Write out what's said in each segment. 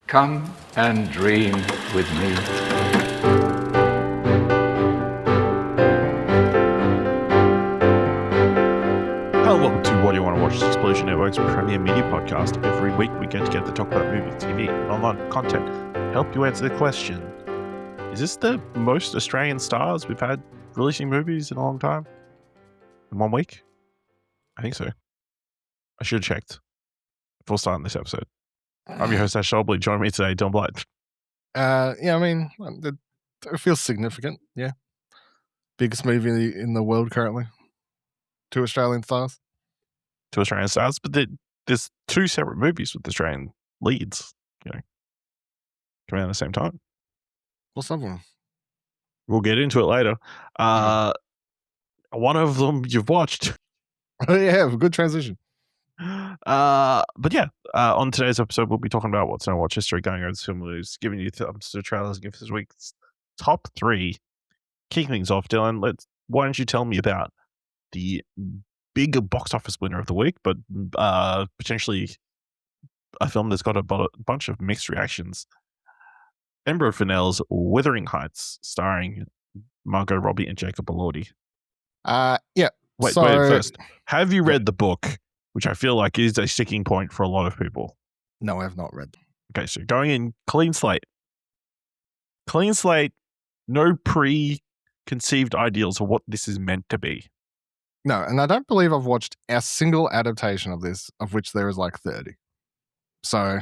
Come and dream with me. Hello, welcome to What Do You Want to Watch? Explosion Network's premier media podcast. Every week we get together to talk about movies, TV, and online content. Help you answer the question: is this the most Australian stars we've had releasing movies in a long time? In 1 week? I think so. I should have checked before starting this episode. I'm your host, Ash Shelby. Joining me today, Don Blight. It feels significant. Yeah, biggest movie in the world currently. 2 Australian stars. 2 Australian stars, but there's 2 separate movies with Australian leads, coming out at the same time. What's up with them? We'll get into it later. One of them you've watched. Oh yeah, good transition. But yeah, on today's episode, we'll be talking about what's in our watch history, going over the film news, giving you thumbs to the trailers, and give this week's top 3. Kicking things off, Dylan, why don't you tell me about the big box office winner of the week, but potentially a film that's got a bunch of mixed reactions. Emerald Fennell's Wuthering Heights, starring Margot Robbie and Jacob Elordi. Yeah. Wait, first, have you read the book, which I feel like is a sticking point for a lot of people? No, I have not read them. Okay, so going in clean slate, no preconceived ideals of what this is meant to be. No, and I don't believe I've watched a single adaptation of this, of which there is like 30. So,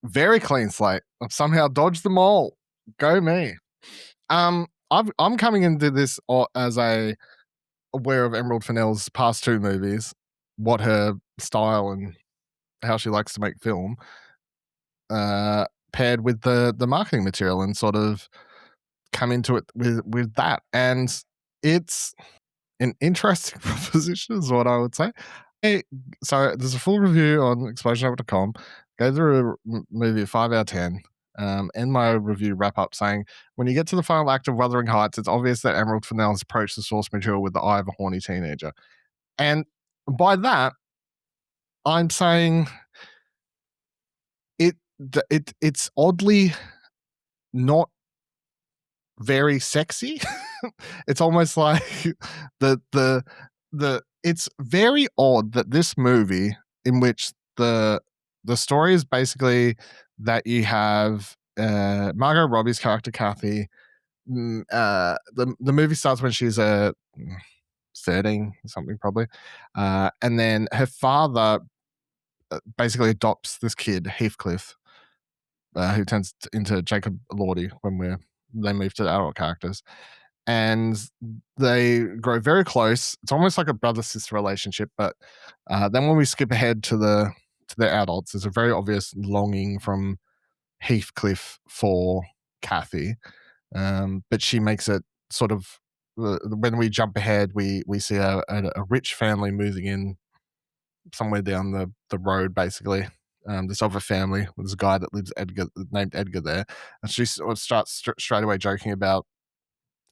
very clean slate. I've somehow dodged them all. Go me. I'm coming into this as aware of Emerald Fennell's past 2 movies, what her style and how she likes to make film, paired with the marketing material, and sort of come into it with that. And it's an interesting proposition is what I would say. So there's a full review on explosionnetwork.com. Go through a movie 5 out of 10. And my review wrap up saying, when you get to the final act of Wuthering Heights, it's obvious that Emerald Fennell has approached the source material with the eye of a horny teenager. And by that, I'm saying it's oddly not very sexy. It's almost like the it's very odd that this movie, in which the story is basically that you have Margot Robbie's character Kathy. The movie starts when she's 13 something probably, and then her father basically adopts this kid Heathcliff, who turns into Jacob Elordi when they move to the adult characters, and they grow very close. It's almost like a brother-sister relationship, but then when we skip ahead to the adults, there's a very obvious longing from Heathcliff for Kathy, but she makes it sort of, when we jump ahead, we see a rich family moving in somewhere down the road, basically. This other family, there's a guy that lives named Edgar there, and she sort of starts straight away joking about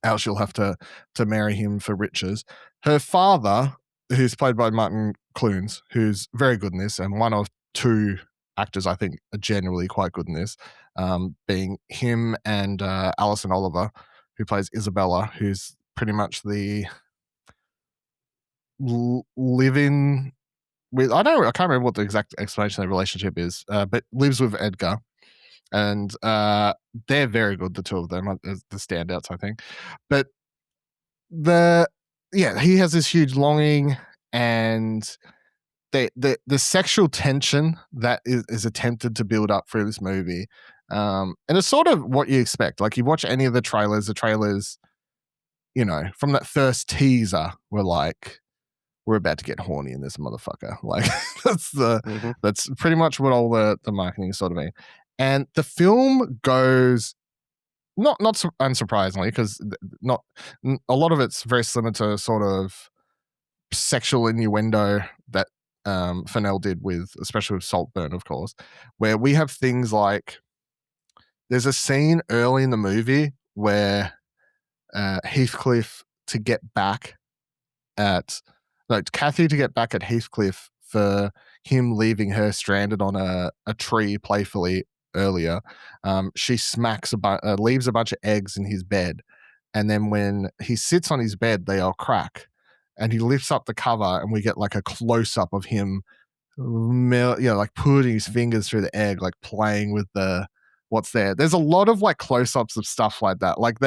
how she'll have to marry him for riches. Her father, who's played by Martin Clunes, who's very good in this, and one of 2 actors I think are generally quite good in this, being him and Alison Oliver, who plays Isabella, who's pretty much the live-in with, I can't remember what the exact explanation of the relationship is, but lives with Edgar. And they're very good, the 2 of them, the standouts, I think. But he has this huge longing, and the sexual tension that is attempted to build up through this movie, and it's sort of what you expect. Like, you watch any of the trailers, from that first teaser, we're about to get horny in this motherfucker. Like, that's pretty much what all the marketing is sort of mean. And the film goes, not unsurprisingly, because a lot of it's very similar to sort of sexual innuendo that Fennell did especially with Saltburn, of course, where we have things like, there's a scene early in the movie where Heathcliff to get back at Kathy to get back at Heathcliff for him leaving her stranded on a tree playfully earlier, she leaves a bunch of eggs in his bed. And then when he sits on his bed, they all crack. And he lifts up the cover and we get like a close up of him, like putting his fingers through the egg, like playing with what's there. There's a lot of like close ups of stuff like that. Like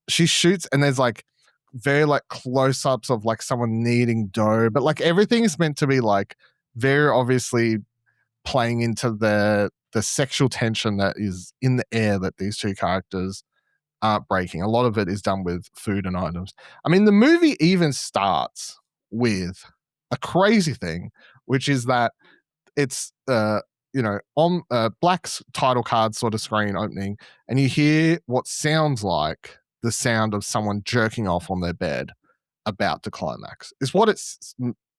she shoots and there's like very like close ups of like someone kneading dough, but like everything is meant to be like very obviously playing into the sexual tension that is in the air that these two characters aren't breaking. A lot of it is done with food and items. I mean, the movie even starts with a crazy thing, which is that it's on Black's title card sort of screen opening, and you hear what sounds like the sound of someone jerking off on their bed about to climax. Is what it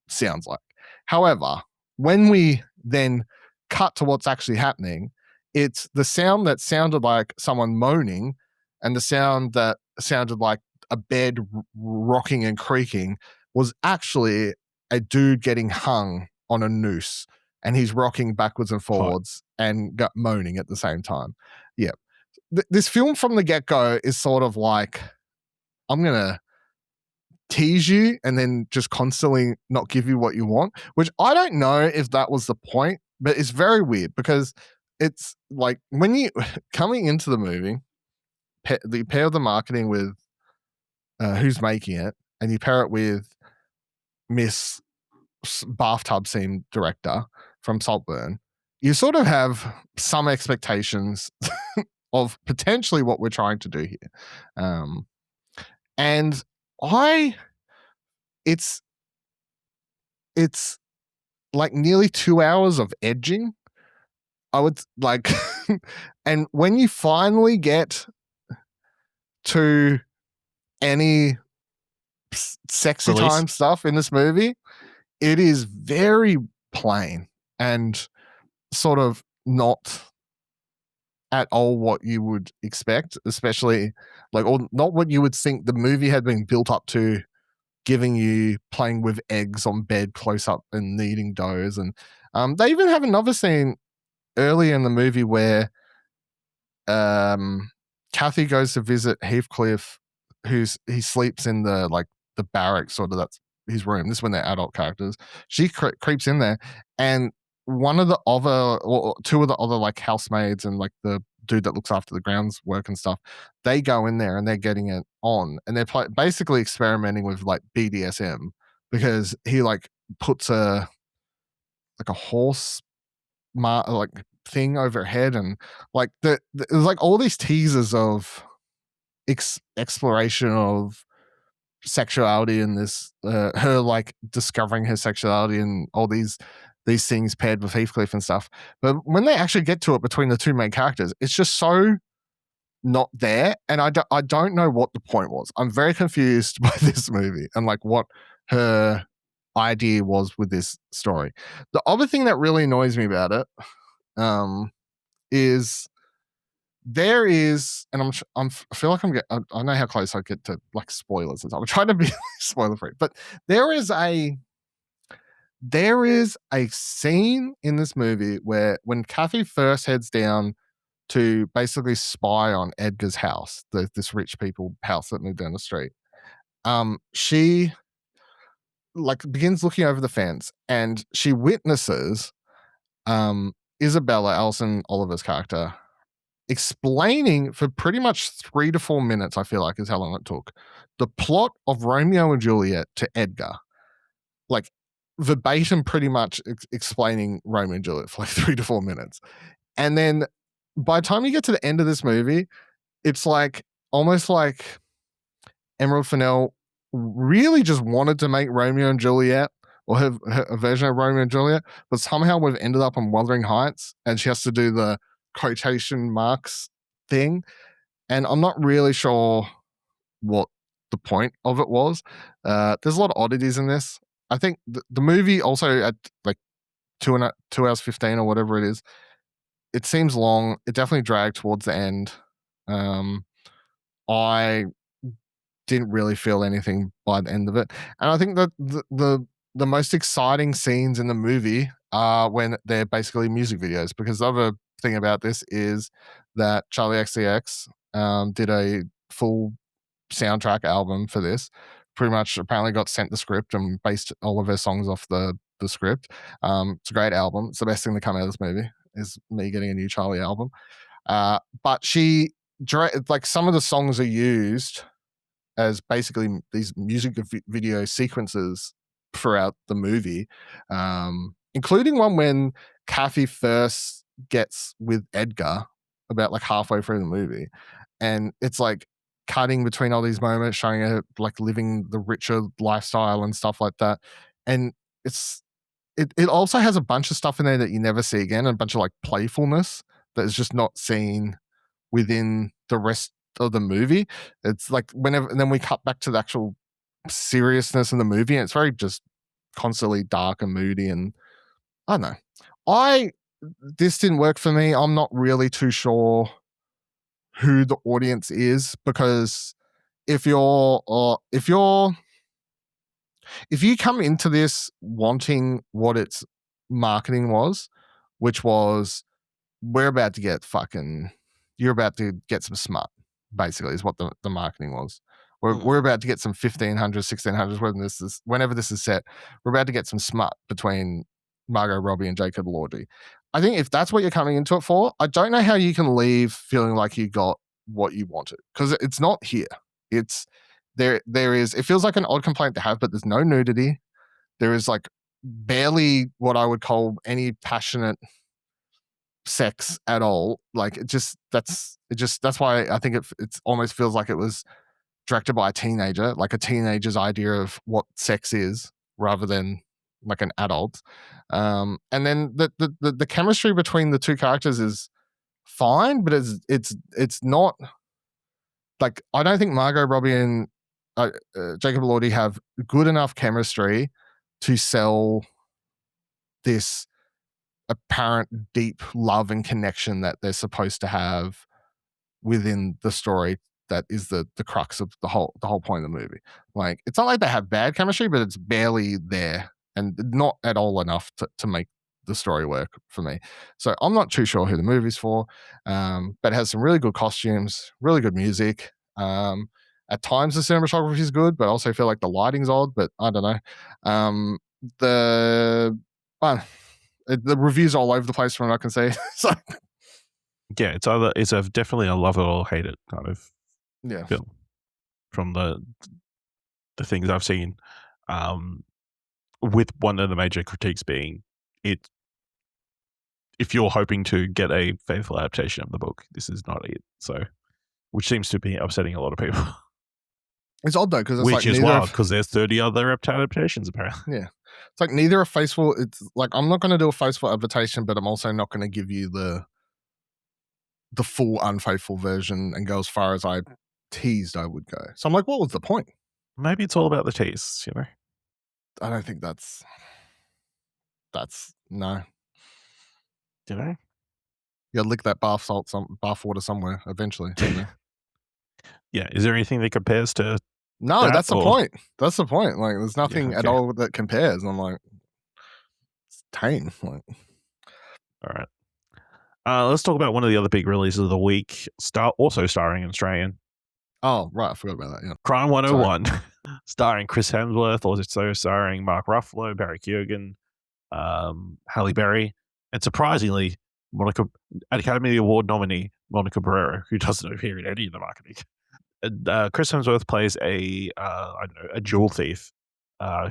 sounds like. However, when we then cut to what's actually happening, it's the sound that sounded like someone moaning and the sound that sounded like a bed rocking and creaking was actually a dude getting hung on a noose, and he's rocking backwards and forwards and moaning at the same time. Yeah. This film from the get-go is sort of like, I'm going to tease you and then just constantly not give you what you want, which I don't know if that was the point, but it's very weird because it's like when you coming into the movie, you pair the marketing with who's making it, and you pair it with Miss Bathtub Scene director from Saltburn, you sort of have some expectations of potentially what we're trying to do here. And it's like nearly 2 hours of edging. I would like, and when you finally get to any sexy time stuff in this movie, it is very plain and sort of not at all what you would expect, especially like, or not what you would think the movie had been built up to, giving you playing with eggs on bed close up and kneading doughs. And they even have another scene early in the movie where Kathy goes to visit Heathcliff, he sleeps in the barracks, sort of, that's his room. This is when they're adult characters. She creeps in there, and one of the other, or two of the other like housemaids and like the dude that looks after the grounds work and stuff, they go in there and they're getting it on, and they're basically experimenting with like BDSM, because he like puts a horse like thing over her head, and like there's like all these teasers of exploration of sexuality in this, her like discovering her sexuality and all these things paired with Heathcliff and stuff. But when they actually get to it between the two main characters, it's just so not there, and I don't know what the point was. I'm very confused by this movie and like what her idea was with this story. The other thing that really annoys me about it is there is, and I feel like I know how close I get to like spoilers and stuff. I'm trying to be spoiler free, but there is a scene in this movie where when Kathy first heads down to basically spy on Edgar's house, this rich people house that moved down the street, she like begins looking over the fence, and she witnesses Isabella, Alison Oliver's character, explaining for pretty much 3 to 4 minutes, I feel like is how long it took, the plot of Romeo and Juliet to Edgar. Like verbatim, pretty much explaining Romeo and Juliet for like 3 to 4 minutes. And then by the time you get to the end of this movie, it's like almost like Emerald Fennell really just wanted to make Romeo and Juliet, or her version of Romeo and Juliet, but somehow we've ended up on Wuthering Heights, and she has to do the quotation marks thing, and I'm not really sure what the point of it was. There's a lot of oddities in this. I think the movie also at like 2 hours 15 or whatever it is, it seems long. It definitely dragged towards the end. I didn't really feel anything by the end of it, and I think that the most exciting scenes in the movie are when they're basically music videos, because the other thing about this is that Charlie XCX did a full soundtrack album for this. Pretty much, apparently got sent the script and based all of her songs off the script. It's a great album. It's the best thing to come out of this movie is me getting a new Charlie album. But she, like, some of the songs are used as basically these music video sequences throughout the movie, including one when Kathy first gets with Edgar about like halfway through the movie, and it's like cutting between all these moments showing her like living the richer lifestyle and stuff like that. And it also has a bunch of stuff in there that you never see again, and a bunch of like playfulness that is just not seen within the rest of the movie. It's like whenever, and then we cut back to the actual seriousness in the movie, and it's very just constantly dark and moody. And I don't know. This didn't work for me. I'm not really too sure who the audience is, because if you come into this wanting what its marketing was, which was you're about to get some smut, basically, is what the marketing was. We're about to get some 1500s, 1600s, whenever this is set. We're about to get some smut between Margot Robbie and Jacob Elordi. I think if that's what you're coming into it for, I don't know how you can leave feeling like you got what you wanted, because it's not here. It's there is, it feels like an odd complaint to have, but there's no nudity. There is like barely what I would call any passionate sex at all. Like that's why I think it almost feels like it was directed by a teenager, like a teenager's idea of what sex is, rather than like an adult. And then the chemistry between the two characters is fine, but it's not like, I don't think Margot Robbie and Jacob Elordi have good enough chemistry to sell this apparent deep love and connection that they're supposed to have within the story that is the crux of the whole point of the movie. Like, it's not like they have bad chemistry, but it's barely there, and not at all enough to make the story work for me. So I'm not too sure who the movie's for, but it has some really good costumes, really good music. At times the cinematography is good, but I also feel like the lighting's odd, but I don't know. The reviews are all over the place from what I can see. So yeah, it's definitely a love it or hate it kind of film from the things I've seen. With one of the major critiques being it, if you're hoping to get a faithful adaptation of the book, this is not it. So, which seems to be upsetting a lot of people. It's odd though, because it's which like is wild, because there's 30 other adaptations apparently. Yeah, it's like neither are faithful. It's like, I'm not going to do a faithful adaptation, but I'm also not going to give you the full unfaithful version and go as far as I teased I would go. So I'm like, what was the point? Maybe it's all about the tease, you know. I don't think that's no. You know, You gotta lick that bath water somewhere eventually. You know? Yeah. Is there anything that compares to? No, that's the point. That's the point. Like, there's nothing at okay. all that compares. And I'm like, it's tame. Like, all right. Let's talk about one of the other big releases of the week. Also starring an Australian. Oh, right. I forgot about that. Yeah. Crime 101, starring Chris Hemsworth, also starring Mark Ruffalo, Barry Keoghan, Halle Berry, and surprisingly, Academy Award nominee Monica Barrera, who doesn't appear in any of the marketing. Chris Hemsworth plays a jewel thief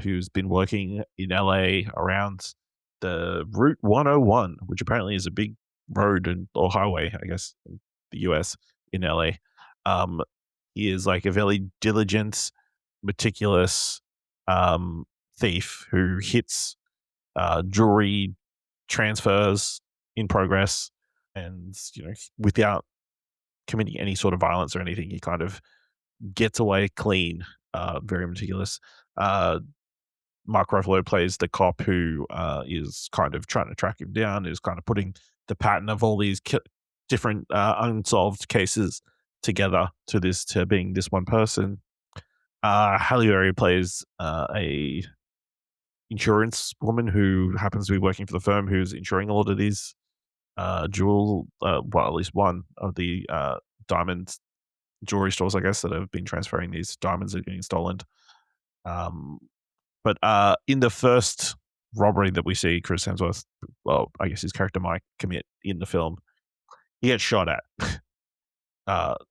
who's been working in LA around the Route 101, which apparently is a big road or highway, I guess, in the US, in LA. He is like a very diligent, meticulous thief who hits jewelry transfers in progress, and without committing any sort of violence or anything, he kind of gets away clean. Very meticulous. Mark Ruffalo plays the cop who is kind of trying to track him down, is kind of putting the pattern of all these different unsolved cases together to being this one person. Halle Berry plays a insurance woman who happens to be working for the firm who's insuring a lot of these jewel, well, at least one of the diamond jewelry stores, I guess, that have been transferring these diamonds that are getting stolen. But in the first robbery that we see Chris Hemsworth, well, I guess his character Mike commit in the film, he gets shot at.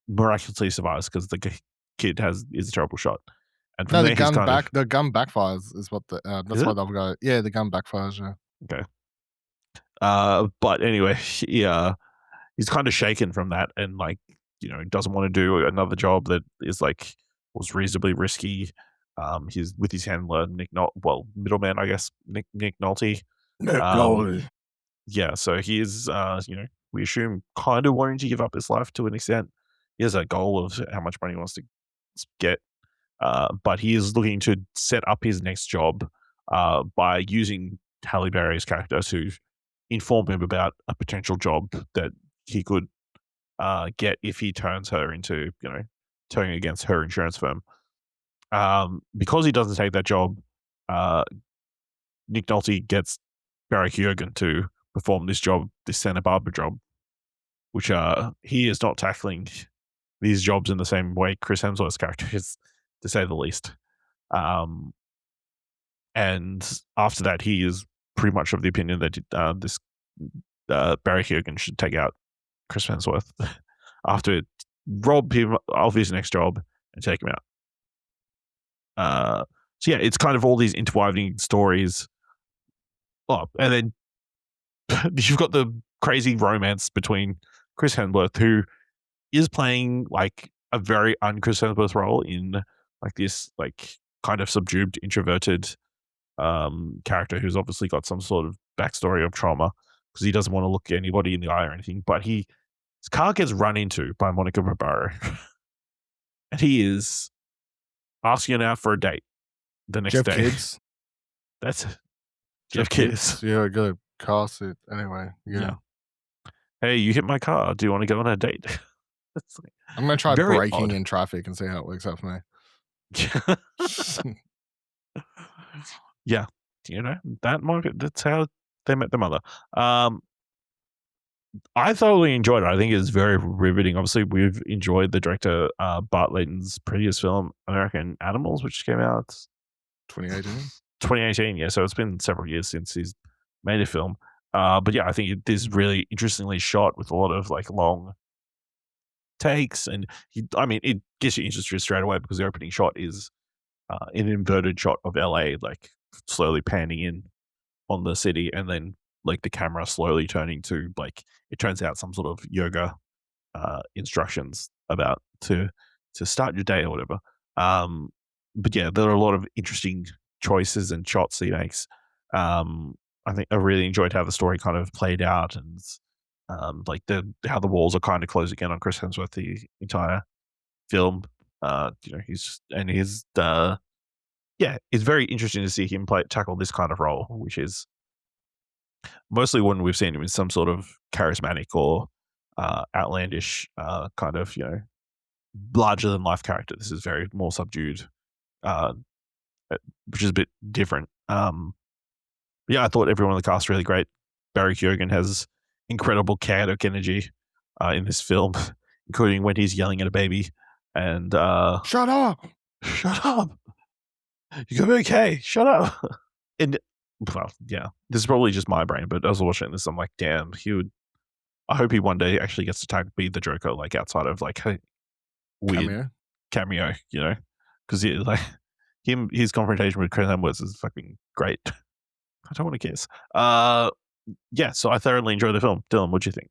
Miraculously survives because the kid is a terrible shot. And from No, there, the gun backfires is what that's Is why it? they'll go. Yeah, the gun backfires. Yeah. Okay. But anyway, he's kind of shaken from that, and like, doesn't want to do another job that is like was reasonably risky. He's with his handler Nick middleman, I guess, Nick Nolte. Yeah, so he is, we assume kind of wanting to give up his life to an extent. He has a goal of how much money he wants to get, but he is looking to set up his next job by using Halle Berry's character to inform him about a potential job that he could get if he turns her into, turning against her insurance firm. Because he doesn't take that job, Nick Nolte gets Barry Keoghan to perform this job, this Santa Barbara job, which he is not tackling these jobs in the same way Chris Hemsworth's character is, to say the least. And after that, he is pretty much of the opinion that this Barry Keoghan should take out Chris Hemsworth after rob him of his next job and take him out. So yeah, it's kind of all these interweaving stories. Oh, and then you've got the crazy romance between Chris Hemsworth, who is playing like a very un-Chris Hemsworth role in like this like kind of subdued, introverted character who's obviously got some sort of backstory of trauma because he doesn't want to look anybody in the eye or anything. But his car gets run into by Monica Barbaro, and he is asking her out for a date the next day. Kids. That's it. Jeff Kids. Yeah, good car seat. Anyway, yeah. Hey, you hit my car. Do you want to go on a date? I'm gonna try braking in traffic and see how it works out for me. Yeah, that's how they met their mother. I thoroughly enjoyed it. I think it's very riveting. Obviously, we've enjoyed the director Bart Layton's previous film, American Animals, which came out 2018. 2018, yeah. So it's been several years since he's made a film. But yeah, I think it is really interestingly shot with a lot of like long takes, and it gets you interested straight away because the opening shot is an inverted shot of LA, like slowly panning in on the city, and then like the camera slowly turning to like it turns out some sort of yoga instructions about to start your day or whatever. But yeah, there are a lot of interesting choices and shots he makes. I think I really enjoyed how the story kind of played out, and like how the walls are kind of closing in on Chris Hemsworth the entire film. It's very interesting to see him tackle this kind of role, which is mostly when we've seen him in some sort of charismatic or outlandish kind of larger than life character. This is very more subdued, which is a bit different. Yeah, I thought everyone in the cast really great. Barry Keoghan has incredible chaotic energy in this film, including when he's yelling at a baby and shut up, you're gonna be okay, shut up. And well, yeah, this is probably just my brain, but as I was watching this, I'm like, damn, I hope he one day actually gets to be the Joker, like outside of like a weird cameo, because like his confrontation with Chris Hemsworth is fucking great. I don't want to kiss. Yeah, so I thoroughly enjoyed the film. Dylan, what do you think?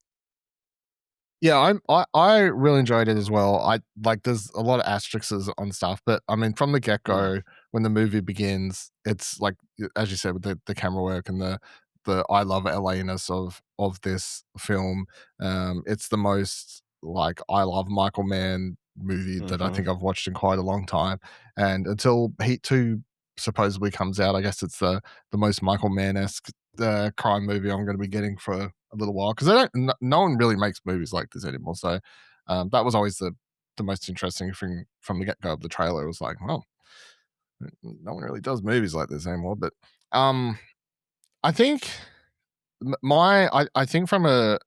Yeah, I really enjoyed it as well. I like there's a lot of asterisks on stuff, but I mean from the get go when the movie begins, it's like as you said with the camera work and the I love LA-ness of this film. It's the most like I love Michael Mann movie that I think I've watched in quite a long time. And until Heat 2 supposedly comes out, I guess it's the most Michael Mann-esque crime movie I'm going to be getting for a little while because no one really makes movies like this anymore. So that was always the most interesting thing from the get go of the trailer. It was like, oh, no one really does movies like this anymore. But I think I think from a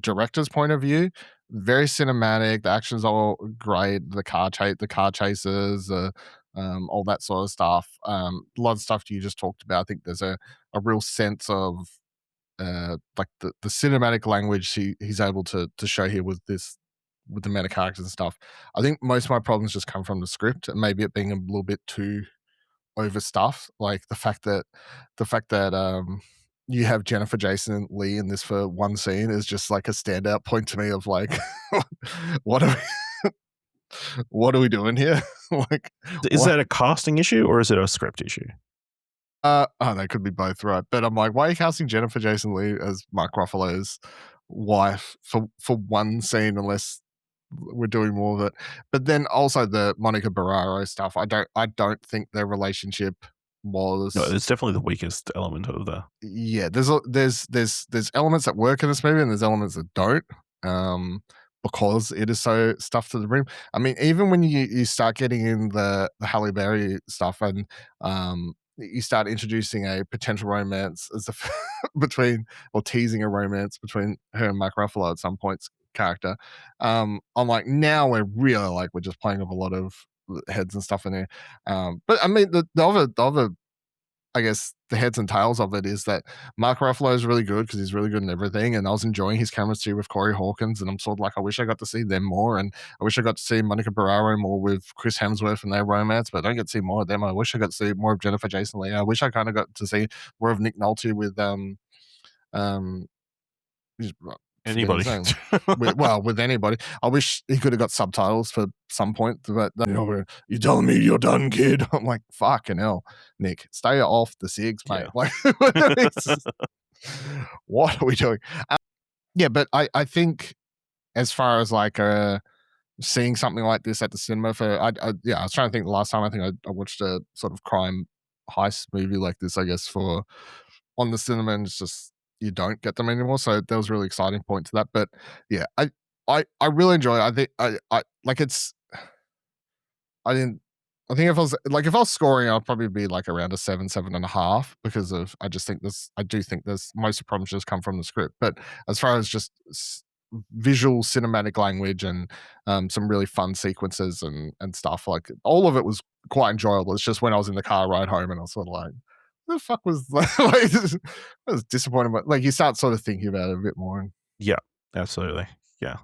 director's point of view, very cinematic. The action's all great. The car chases, all that sort of stuff. A lot of stuff you just talked about. I think there's a real sense of like the cinematic language he's able to show here with the meta characters and stuff. I think most of my problems just come from the script and maybe it being a little bit too overstuffed. Like the fact that you have Jennifer Jason Leigh in this for one scene is just like a standout point to me of like what are what are we doing here? Like Is that a casting issue or is it a script issue? They could be both, right? But I'm like, why are you casting Jennifer Jason Leigh as Mark Ruffalo's wife for one scene unless we're doing more of it? But then also the Monica Barraro stuff. I don't think their relationship was. No, it's definitely the weakest element of the. Yeah, there's elements that work in this movie and there's elements that don't. Because it is so stuffed to the brim. I mean, even when you start getting in the Halle Berry stuff and you start introducing a potential romance as between or teasing a romance between her and Mark Ruffalo at some points character. I'm like, now we're really like we're just playing with a lot of heads and stuff in there. But I mean the other I guess the heads and tails of it is that Mark Ruffalo is really good because he's really good in everything. And I was enjoying his chemistry with Corey Hawkins. And I'm sort of like, I wish I got to see them more. And I wish I got to see Monica Barraro more with Chris Hemsworth and their romance, but I don't get to see more of them. I wish I got to see more of Jennifer Jason Leigh. I wish I kind of got to see more of Nick Nolte with anybody. With anybody. I wish he could have got subtitles for some point, but you telling me you're done, kid? I'm like, fucking hell, Nick, stay off the SIGs, mate. Like, what are we doing? Yeah, but I think as far as like seeing something like this at the cinema I was trying to think the last time I think I watched a sort of crime heist movie like this, I guess, for on the cinema, and it's just you don't get them anymore. So that was a really exciting point to that. But yeah, I really enjoy it. I think I like it's I didn't I think if I was scoring, I'd probably be like around a 7.5 because of I do think there's most of the problems just come from the script. But as far as just visual cinematic language and some really fun sequences and stuff, like all of it was quite enjoyable. It's just when I was in the car ride home and I was sort of like, the fuck was like, I was disappointed, but like you start sort of thinking about it a bit more. Yeah, absolutely. Yeah.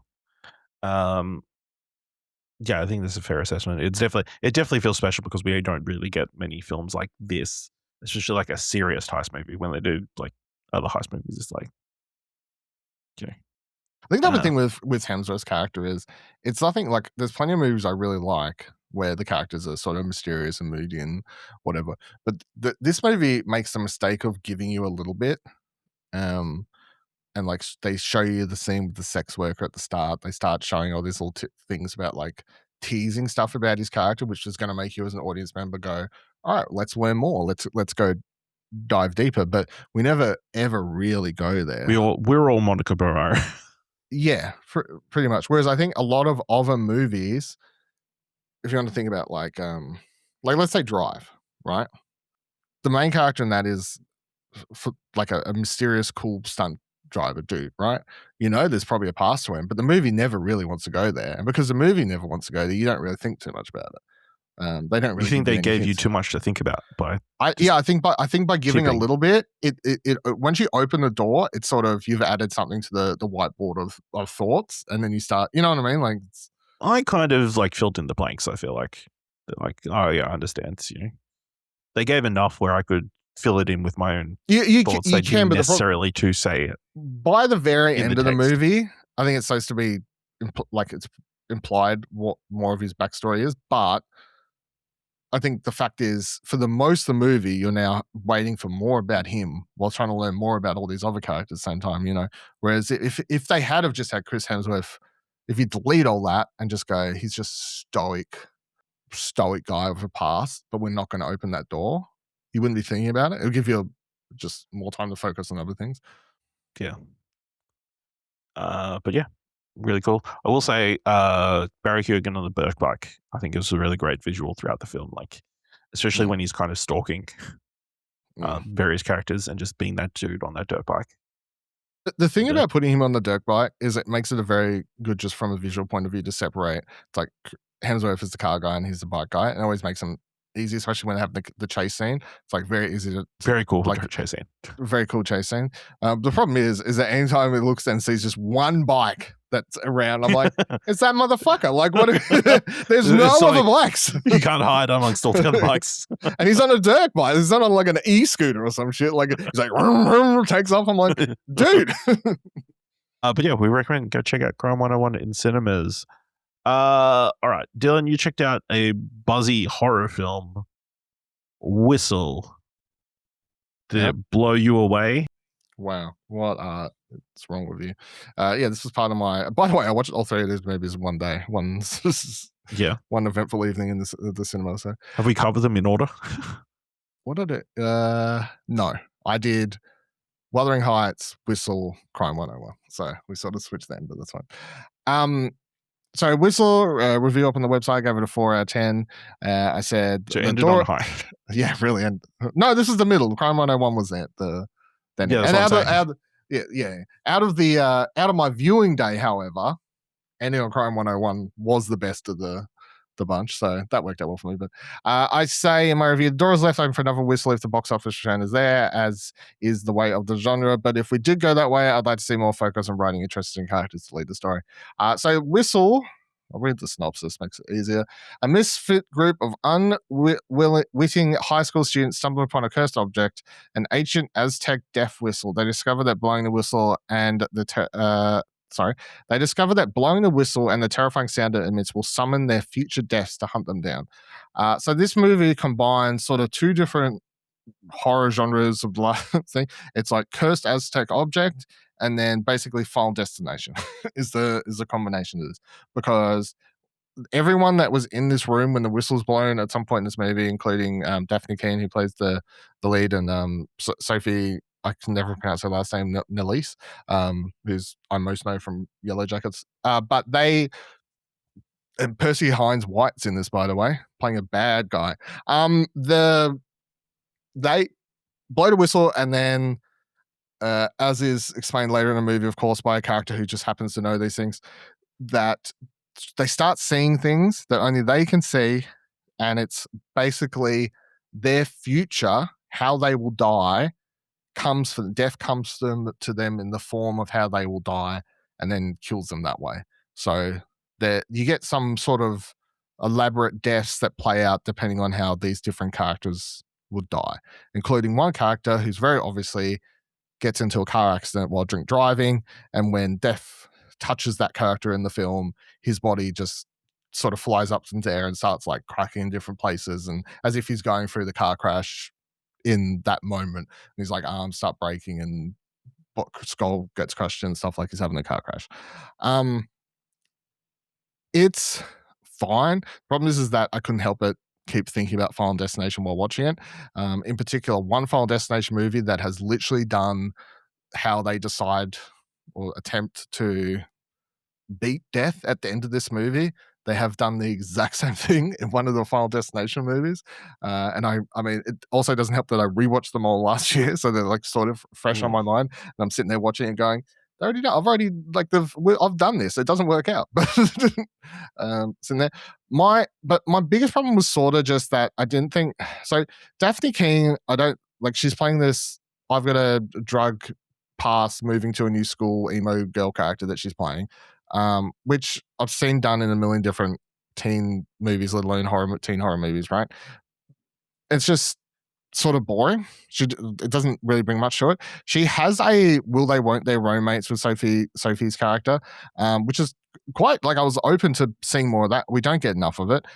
Yeah, I think that's a fair assessment. It definitely feels special because we don't really get many films like this, especially like a serious heist movie. When they do like other heist movies, it's like, okay. I think the other thing with Hemsworth's character is it's nothing like there's plenty of movies I really like where the characters are sort of mysterious and moody and whatever. But this movie makes the mistake of giving you a little bit. And like they show you the scene with the sex worker at the start. They start showing all these little things about like teasing stuff about his character, which is going to make you as an audience member go, all right, let's learn more. Let's go dive deeper. But we never ever really go there. We're all Monica Barraro. Yeah, pretty much. Whereas I think a lot of other movies, if you want to think about like let's say Drive, right? The main character in that is like a mysterious, cool stunt driver dude, right? There's probably a past to him, but the movie never really wants to go there. And because the movie never wants to go there, you don't really think too much about it. They don't really. You think they gave you too much to think about by? I think by giving a little bit, it once you open the door, it's sort of you've added something to the whiteboard of thoughts, and then you start. You know what I mean? Like I kind of like filled in the blanks. I feel like oh yeah, I understand. They gave enough where I could fill it in with my own thoughts. They didn't necessarily to say it. By the very end of the movie, I think it's supposed to be like it's implied what more of his backstory is, but I think the fact is, for the most of the movie, you're now waiting for more about him while trying to learn more about all these other characters at the same time, Whereas if they had have just had Chris Hemsworth, if you delete all that and just go, he's just stoic guy with a past, but we're not going to open that door, you wouldn't be thinking about it. It'll give you just more time to focus on other things. Yeah. But yeah, really cool. I will say Barry Keoghan on the dirt bike, I think it was a really great visual throughout the film, like especially when he's kind of stalking various characters and just being that dude on that dirt bike. The thing Okay. about putting him on the dirt bike is it makes it a very good, just from a visual point of view, to separate. It's like Hemsworth is the car guy and he's the bike guy, and it always makes him easy, especially when they have the chase scene. It's like very easy to Very cool like chase scene. very cool chase scene. The problem is that anytime he looks and sees just one bike that's around, I'm like, it's that motherfucker. Like, what? There's no It's other like- bikes, You can't hide amongst all the other bikes. and he's on a dirt bike. He's not on like an e-scooter or some shit. Like he's like vroom, vroom, takes off. I'm like, dude. But yeah, we recommend go check out Crime 101 in cinemas. All right, Dylan, you checked out a buzzy horror film, Whistle. Did Yep. it blow you away? Wow, what's wrong with you? Yeah, this was part of my. By the way, I watched all three of these movies in one day. One eventful evening in the cinema. So Have we covered them in order? what did it? No, I did Wuthering Heights, Whistle, Crime 101. So we sort of switched them, but that's fine. So Whistle review up on the website, gave it a 4 out of 10. I said So it ended on high. Yeah, really. And no, this is the middle. Crime 101 was that then. Yeah, and that's what I'm saying. Out of my viewing day, however, ending on Crime 101 was the best of the bunch, so that worked out well for me. But I say in my review, the door is left open for another Whistle if the box office return is there, as is the way of the genre. But if we did go that way, I'd like to see more focus on writing interesting characters to lead the story. So Whistle, I'll read the synopsis, makes it easier. A misfit group of unwitting high school students stumble upon a cursed object, an ancient Aztec death whistle. They discover that blowing the whistle and they discover that blowing the whistle and the terrifying sound it emits will summon their future deaths to hunt them down. So this movie combines sort of two different horror genres of thing. It's like cursed Aztec object, and then basically Final Destination is the combination of this, because everyone that was in this room when the whistle's blown at some point in this movie, including Daphne Keane, who plays the lead, and Sophie, I can never pronounce her last name, Nelise, who's I most know from Yellow Jackets. But and Percy Hines White's in this, by the way, playing a bad guy. They blow the whistle, and then, as is explained later in the movie, of course, by a character who just happens to know these things, that they start seeing things that only they can see, and it's basically their future, how they will die. Death comes to them in the form of how they will die, and then kills them that way. So you get some sort of elaborate deaths that play out depending on how these different characters would die, including one character who's very obviously gets into a car accident while drink driving, and when death touches that character in the film, his body just sort of flies up into the air and starts like cracking in different places, and as if he's going through the car crash in that moment. And he's like, arms start breaking and skull gets crushed and stuff, like he's having a car crash. It's fine. Problem is that I couldn't help but keep thinking about Final Destination while watching it. In particular, one Final Destination movie that has literally done how they decide or attempt to beat death at the end of this movie. They have done the exact same thing in one of the Final Destination movies. And I mean, it also doesn't help that I rewatched them all last year, so they're like sort of fresh on my mind. And I'm sitting there watching it going, they already know. I've done this. It doesn't work out. But it's in there. My biggest problem was sort of just that I didn't think so. Daphne Keane, she's playing this. I've got a drug past, moving to a new school, emo girl character that she's playing. Which I've seen done in a million different teen movies, let alone teen horror movies, right? It's just sort of boring. It doesn't really bring much to it. She has a will they won't they romance with Sophie's character, which is quite, like, I was open to seeing more of that. We don't get enough of it.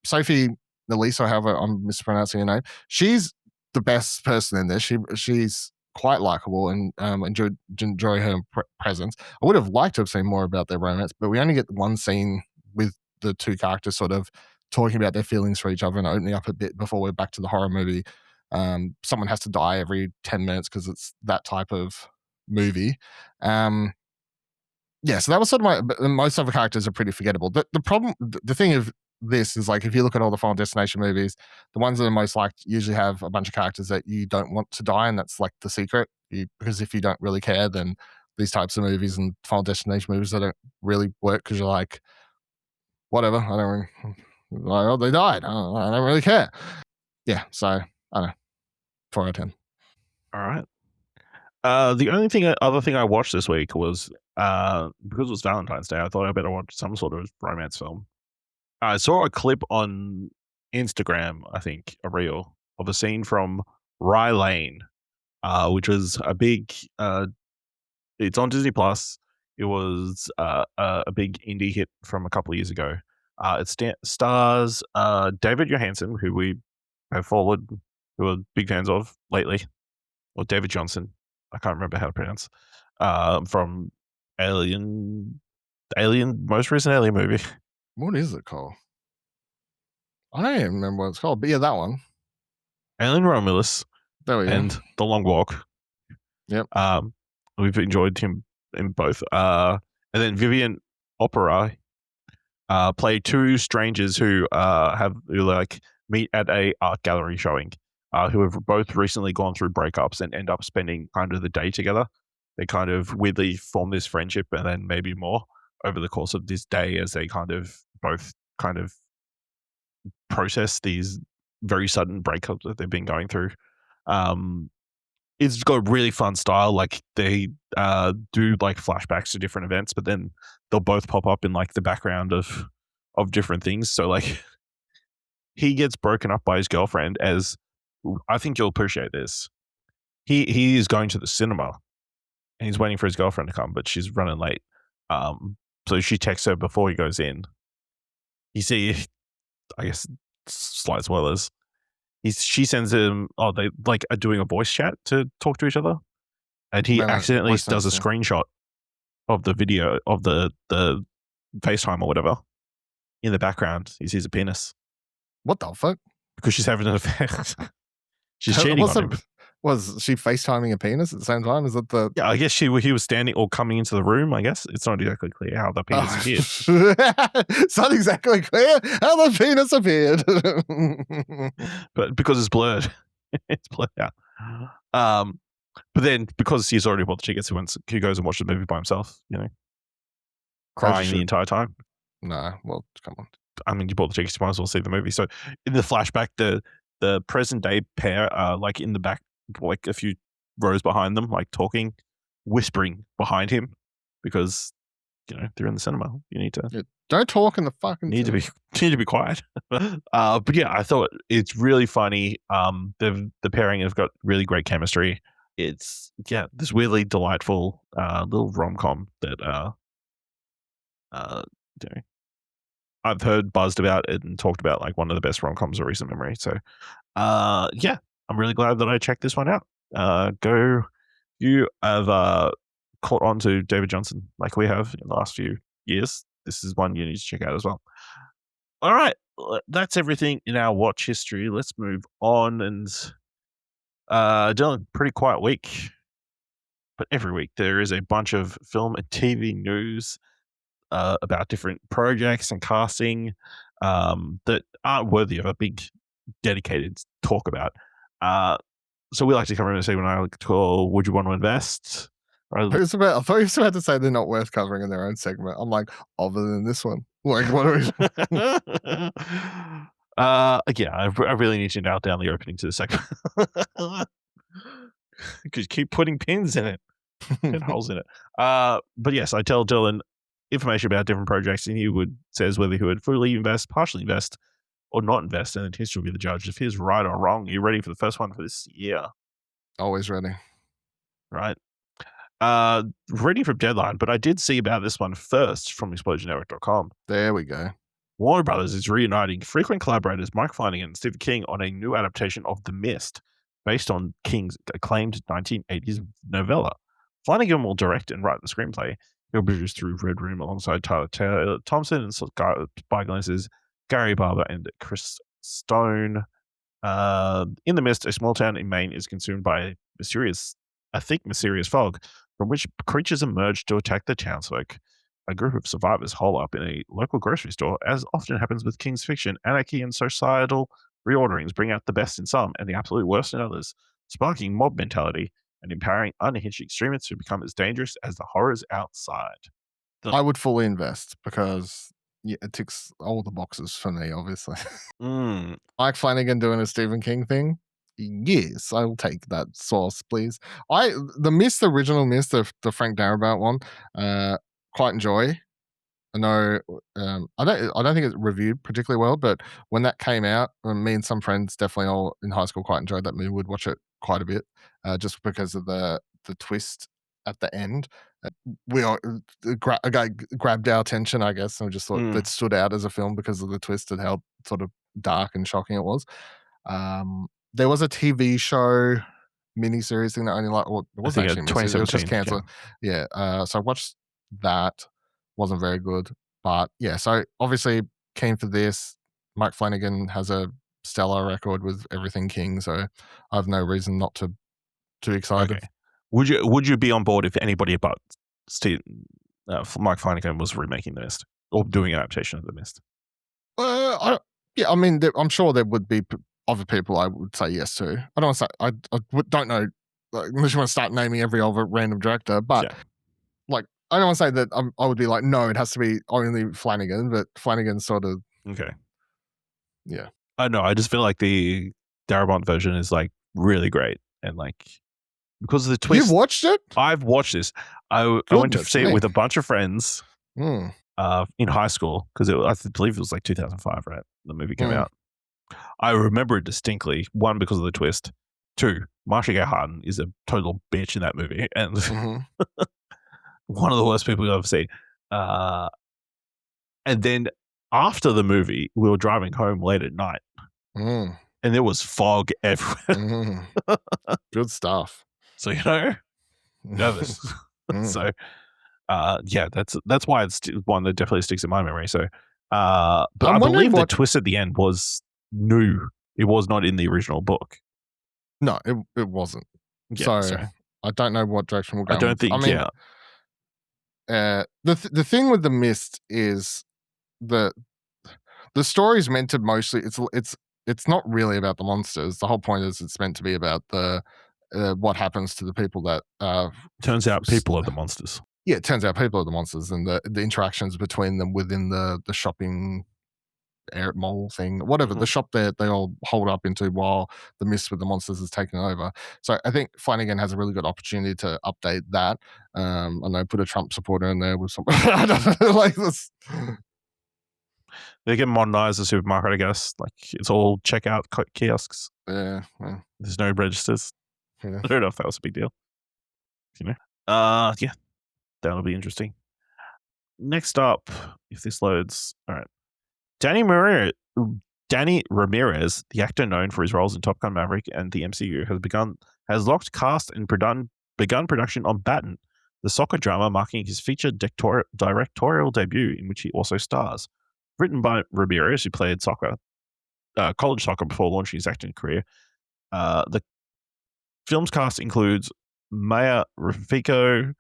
Sophie Nelise, or however I'm mispronouncing her name, she's the best person in this. She's quite likable, and enjoy her presence. I would have liked to have seen more about their romance, but we only get one scene with the two characters sort of talking about their feelings for each other and opening up a bit before we're back to the horror movie. Someone has to die every 10 minutes because it's that type of movie. So that was sort of most other characters are pretty forgettable. The problem, the thing of this is, like, if you look at all the Final Destination movies, the ones that are most liked usually have a bunch of characters that you don't want to die, and that's like the secret. Because if you don't really care, then these types of movies and Final Destination movies that don't really work because you're like, whatever, I don't really, like, oh, they died. I don't really care. Yeah, so I don't know. 4 out of 10. All right. The only other thing I watched this week was because it was Valentine's Day, I thought I better watch some sort of romance film. I saw a clip on Instagram, I think, a reel of a scene from Rye Lane, which was a big. It's on Disney Plus. It was a big indie hit from a couple of years ago. It stars David Johansen, who we have followed, who we're big fans of lately, or David Johnson. I can't remember how to pronounce. From Alien, most recent Alien movie. What is it called? I don't even remember what it's called, but yeah, that one. Alien Romulus. There we go. And The Long Walk. Yep. We've enjoyed him in both. And then Vivian Opera play two strangers who meet at a art gallery showing, who have both recently gone through breakups and end up spending kind of the day together. They kind of weirdly form this friendship and then maybe more over the course of this day as they kind of both kind of process these very sudden breakups that they've been going through. It's got a really fun style. Like they do like flashbacks to different events, but then they'll both pop up in like the background of different things. So like he gets broken up by his girlfriend, as I think you'll appreciate this. He is going to the cinema and he's waiting for his girlfriend to come, but she's running late. So she texts her before he goes in. You see, I guess slight spoilers. She sends him. Oh, they like are doing a voice chat to talk to each other, and he accidentally does a screenshot of the video of the FaceTime or whatever. In the background, he sees a penis. What the fuck? Because she's having an affair. She's cheating on him. Was she FaceTiming a penis at the same time? Is that the? Yeah, I guess he was standing or coming into the room. I guess it's not exactly clear how the penis appeared. It's not exactly clear how the penis appeared. But because it's blurred, it's blurred out. But then because he's already bought the tickets, he goes and watches the movie by himself. You know, crying the entire time. No, well, come on. I mean, you bought the tickets, you might as well see the movie. So in the flashback, the present day pair are like in the back, like a few rows behind them, like talking, whispering behind him, because you know they're in the cinema. You need to don't talk in the fucking. Need to be quiet. But yeah, I thought it's really funny. The pairing have got really great chemistry. It's this weirdly delightful little rom-com that I've heard buzzed about it and talked about like one of the best rom-coms of recent memory. So I'm really glad that I checked this one out. You have caught on to David Johnson like we have in the last few years. This is one you need to check out as well. All right, that's everything in our watch history. Let's move on. And Dylan, pretty quiet week, but every week there is a bunch of film and TV news about different projects and casting that aren't worthy of a big dedicated talk about. So we like to come in and say when I like to call Would You Want to Invest? I thought you were about to say they're not worth covering in their own segment. I'm like, other than this one. Like, what are we? I really need to nail down the opening to the segment. Because you keep putting pins in it. And holes in it. But yes, I tell Dylan information about different projects and he says whether he would fully invest, partially invest, or not invest, and then history will be the judge. If he's right or wrong, are you ready for the first one for this year? Always ready. Right. Ready for deadline, but I did see about this one first from ExplosionNetwork.com. There we go. Warner Brothers is reuniting frequent collaborators Mike Flanagan and Stephen King on a new adaptation of The Mist, based on King's acclaimed 1980s novella. Flanagan will direct and write the screenplay. He'll produce through Red Room alongside Tyler Thompson and Spyglasses, Gary Barber, and Chris Stone. In the Mist, a small town in Maine is consumed by a thick, mysterious fog, from which creatures emerge to attack the townsfolk. A group of survivors hole up in a local grocery store. As often happens with King's fiction, anarchy and societal reorderings bring out the best in some and the absolute worst in others, sparking mob mentality and empowering unhinged extremists who become as dangerous as the horrors outside. I would fully invest because it ticks all the boxes for me, obviously. Mike Flanagan doing a Stephen King thing. Yes, I will take that sauce, please. The original Mist, the Frank Darabont one, quite enjoy. I know I don't think it's reviewed particularly well, but when that came out, me and some friends definitely all in high school quite enjoyed that movie. Would watch it quite a bit, just because of the twist at the end. We all a guy grabbed our attention, I guess, and we just thought that stood out as a film because of the twist and how sort of dark and shocking it was. There was a TV show miniseries thing that only it wasn't actually a miniseries, it was just canceled. Yeah, so I watched that. Wasn't very good, but yeah. So obviously keen for this. Mike Flanagan has a stellar record with everything King, so I have no reason not to be excited. Okay. Would you be on board if anybody but Mike Flanagan was remaking The Mist or doing an adaptation of The Mist? I mean, I'm sure there would be other people I would say yes to. I don't want to say I don't know, like, unless you want to start naming every other random director, but like I don't want to say that I would be like, no, it has to be only Flanagan, but Flanagan sort of yeah. I know. I just feel like the Darabont version is like really great, and like because of the twist. You've watched it? I've watched this. I went to see it with a bunch of friends in high school because I believe it was like 2005, right? The movie came out. I remember it distinctly. One, because of the twist. Two, Marcia Gay Harden is a total bitch in that movie, and one of the worst people you've ever seen. And then after the movie, we were driving home late at night, and there was fog everywhere. Good stuff. So nervous. So that's why it's one that definitely sticks in my memory. So, but I believe the twist at the end was new. It was not in the original book. No, it wasn't. Yeah, so I don't know what direction we'll go. I don't think. The thing with The Mist is the story is meant to mostly it's not really about the monsters. The whole point is it's meant to be about the what happens to the people that turns out people are the monsters. Yeah, it turns out people are the monsters, and the interactions between them within the shopping mall thing, whatever, the shop they all hold up into while the Mist with the monsters is taken over. So I think Flanagan has a really good opportunity to update that. I know, put a Trump supporter in there with some I don't know, like this. They can modernize the supermarket, I guess. Like it's all checkout kiosks. Yeah. There's no registers. Yeah. I don't know if that was a big deal. Yeah, that'll be interesting. Next up, if this loads, all right. Danny Ramirez, the actor known for his roles in Top Gun Maverick and the MCU, has locked cast and begun production on Batten, the soccer drama marking his feature directorial debut, in which he also stars. Written by Ramirez, who played college soccer before launching his acting career. The film's cast includes Maya Rafiko,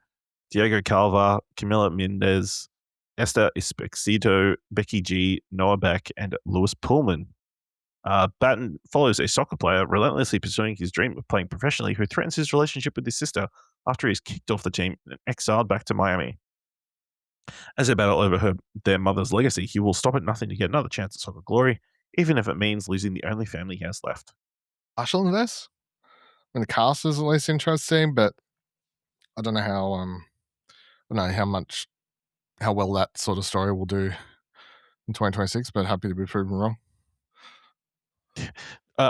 Diego Calva, Camila Mendez, Esther Esposito, Becky G, Noah Beck, and Lewis Pullman. Batten follows a soccer player relentlessly pursuing his dream of playing professionally who threatens his relationship with his sister after he's kicked off the team and exiled back to Miami. As they battle over their mother's legacy, he will stop at nothing to get another chance at soccer glory, even if it means losing the only family he has left. I shall invest. I mean, the cast is at least interesting, but I don't know how well that sort of story will do in 2026, but happy to be proven wrong.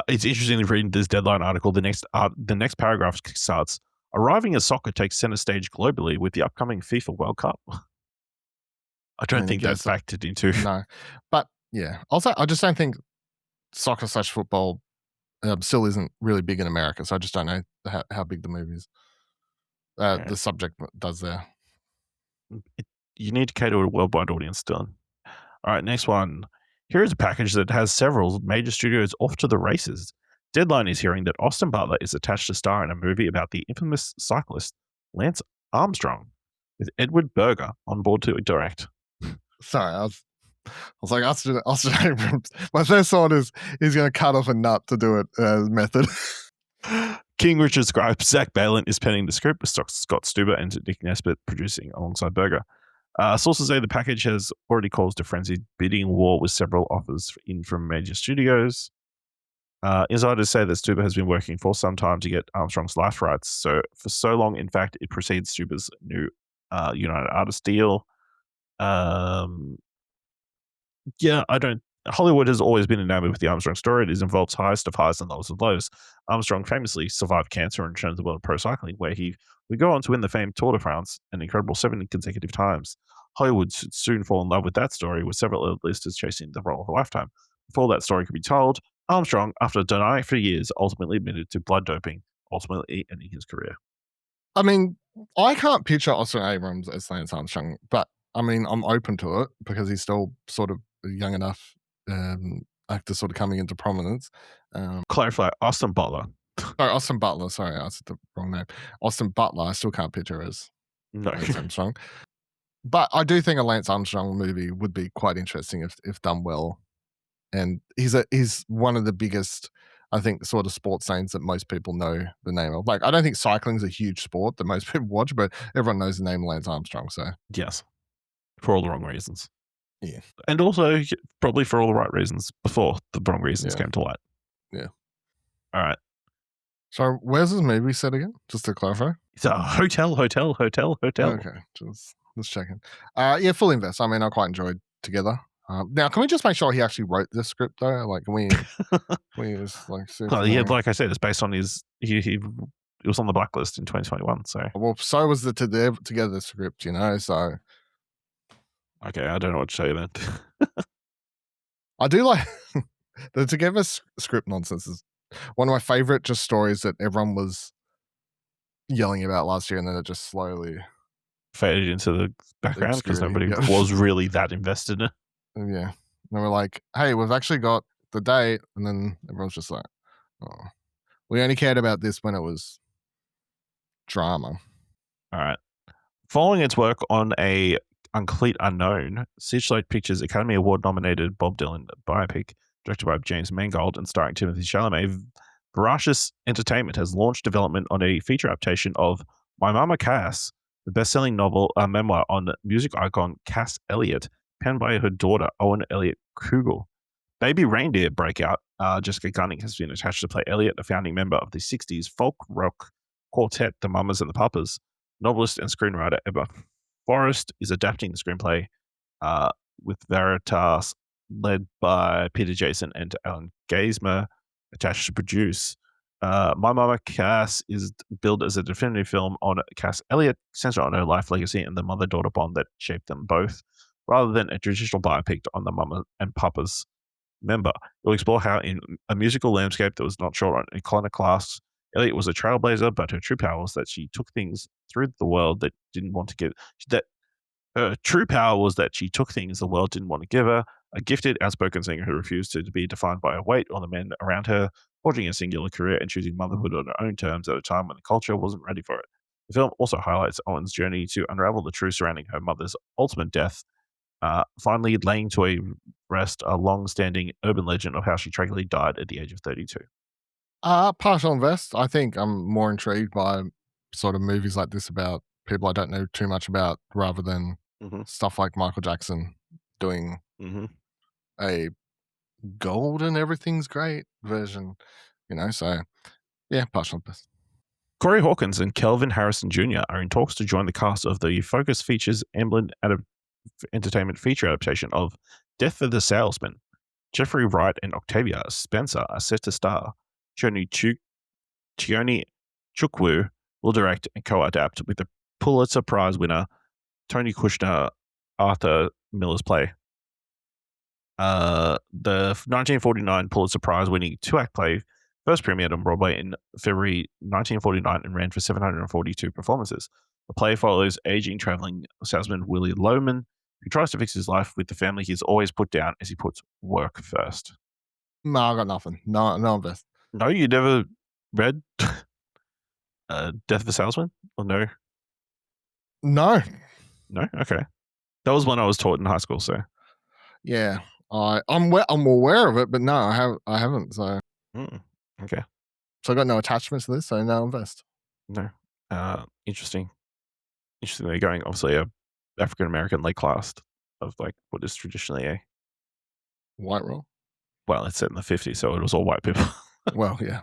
It's interesting to read this Deadline article. The next paragraph starts, arriving as soccer takes center stage globally with the upcoming FIFA World Cup. I don't think that's factored into. No, but yeah, also I just don't think soccer/football still isn't really big in America, so I just don't know how big the movie is. The subject does there. You need to cater to a worldwide audience, Dylan. All right, next one. Here is a package that has several major studios off to the races. Deadline is hearing that Austin Butler is attached to star in a movie about the infamous cyclist Lance Armstrong, with Edward Berger on board to direct. Sorry, I was like, Austin Abrams. My first thought is he's going to cut off a nut to do it method. King Richard scribe Zach Balin is penning the script with Scott Stuber and Nick Nesbitt producing alongside Berger. Sources say the package has already caused a frenzied bidding war with several offers in from major studios. Insiders say that Stuber has been working for some time to get Armstrong's life rights. So for so long, in fact, it precedes Stuber's new United Artists deal. Hollywood has always been enamored with the Armstrong story. It involves highest of highs and lowest of lows. Armstrong famously survived cancer and returned to the world of pro cycling, where he would go on to win the famed Tour de France an incredible 7 consecutive times. Hollywood should soon fall in love with that story, with several A-listers chasing the role of a lifetime. Before that story could be told, Armstrong, after denying it for years, ultimately admitted to blood doping, ultimately ending his career. I mean, I can't picture Austin Abrams as Lance Armstrong, but I mean, I'm open to it because he's still sort of young enough actor sort of coming into prominence. Clarify, Austin Butler. Sorry, Austin Butler. Sorry, I said the wrong name. Austin Butler, I still can't picture as Lance Armstrong. But I do think a Lance Armstrong movie would be quite interesting if done well. And he's one of the biggest, I think, sort of sports names that most people know the name of. Like, I don't think cycling's a huge sport that most people watch, but everyone knows the name Lance Armstrong. So yes, for all the wrong reasons. Yeah, and also probably for all the right reasons before the wrong reasons came to light. Yeah. All right. So where's this movie set again? Just to clarify. It's a hotel. Okay, just checking. Yeah, full invest. I mean, I quite enjoyed Together. Now, can we just make sure he actually wrote this script though? Like, can we just like? Well, yeah, like I said, it's based on his. He was on the blacklist in 2021. So well, so was the Together script, you know. So okay, I don't know what to say then. I do like the Together script nonsense is one of my favorite just stories that everyone was yelling about last year, and then it just slowly faded into the background because nobody was really that invested in it. Yeah. And we're like, hey, we've actually got the date. And then everyone's just like, oh, we only cared about this when it was drama. All right. Following its work on a Complete Unknown, Searchlight Pictures Academy Award nominated Bob Dylan biopic, directed by James Mangold and starring Timothy Chalamet, Voracious Entertainment has launched development on a feature adaptation of My Mama Cass, the best-selling memoir on music icon Cass Elliot, penned by her daughter, Owen Elliott Kugel. Baby Reindeer breakout, Jessica Gunning has been attached to play Elliot, a founding member of the 60s folk rock quartet, The Mamas and the Papas. Novelist and screenwriter Ebba Forrest is adapting the screenplay with Veritas, led by Peter Jason and Alan Geismer, attached to produce. My Mama Cass is billed as a definitive film on Cass Elliot, centered on her life legacy and the mother-daughter bond that shaped them both, rather than a traditional biopic on the Mama and Papa's member. It will explore how, in a musical landscape that was not short on iconoclasts, Elliot was a trailblazer, but her true power was that she took things through the world that didn't want to give. Her true power was that she took things the world didn't want to give her. A gifted, outspoken singer who refused to be defined by her weight or the men around her, forging a singular career and choosing motherhood on her own terms at a time when the culture wasn't ready for it. The film also highlights Owen's journey to unravel the truth surrounding her mother's ultimate death, finally laying to rest a long-standing urban legend of how she tragically died at the age of 32. Partial invest. I think I'm more intrigued by sort of movies like this about people I don't know too much about, rather than stuff like Michael Jackson doing a golden everything's great version, you know. So yeah, partial invest. Corey Hawkins and Kelvin Harrison Jr. are in talks to join the cast of the Focus Features Amblin Entertainment feature adaptation of Death of the Salesman. Jeffrey Wright and Octavia Spencer are set to star. Chione Chukwu will direct and co-adapt with the Pulitzer Prize winner Tony Kushner Arthur Miller's play. The 1949 Pulitzer Prize winning 2-act play first premiered on Broadway in February 1949 and ran for 742 performances. The play follows aging traveling salesman Willie Loman, who tries to fix his life with the family he's always put down as he puts work first. No, I got nothing. No invest. No, you never read Death of a Salesman? Or no? No. No? Okay. That was one I was taught in high school, so. Yeah. I'm aware of it, but no, I haven't. So okay. So I got no attachments to this, so no invest. No. Interesting. Interesting. They're going obviously a African American late class of like what is traditionally a White roll. well, it's set in the 50s, so it was all white people. Well, yeah,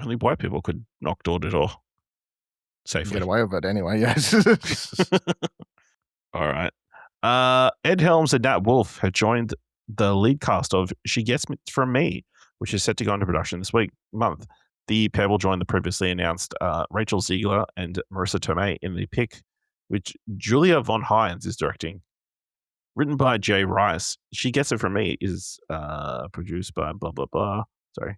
Only white people could knock door to door safely. get away with it anyway. Yes. All right. Ed Helms and Nat Wolff have joined the lead cast of She Gets It From Me, which is set to go into production this month. The pair will join the previously announced Rachel Ziegler and Marissa Tomei in the pick, which Julia von Hines is directing. Written by Jay Rice, She Gets It From Me is produced by blah, blah, blah. Sorry.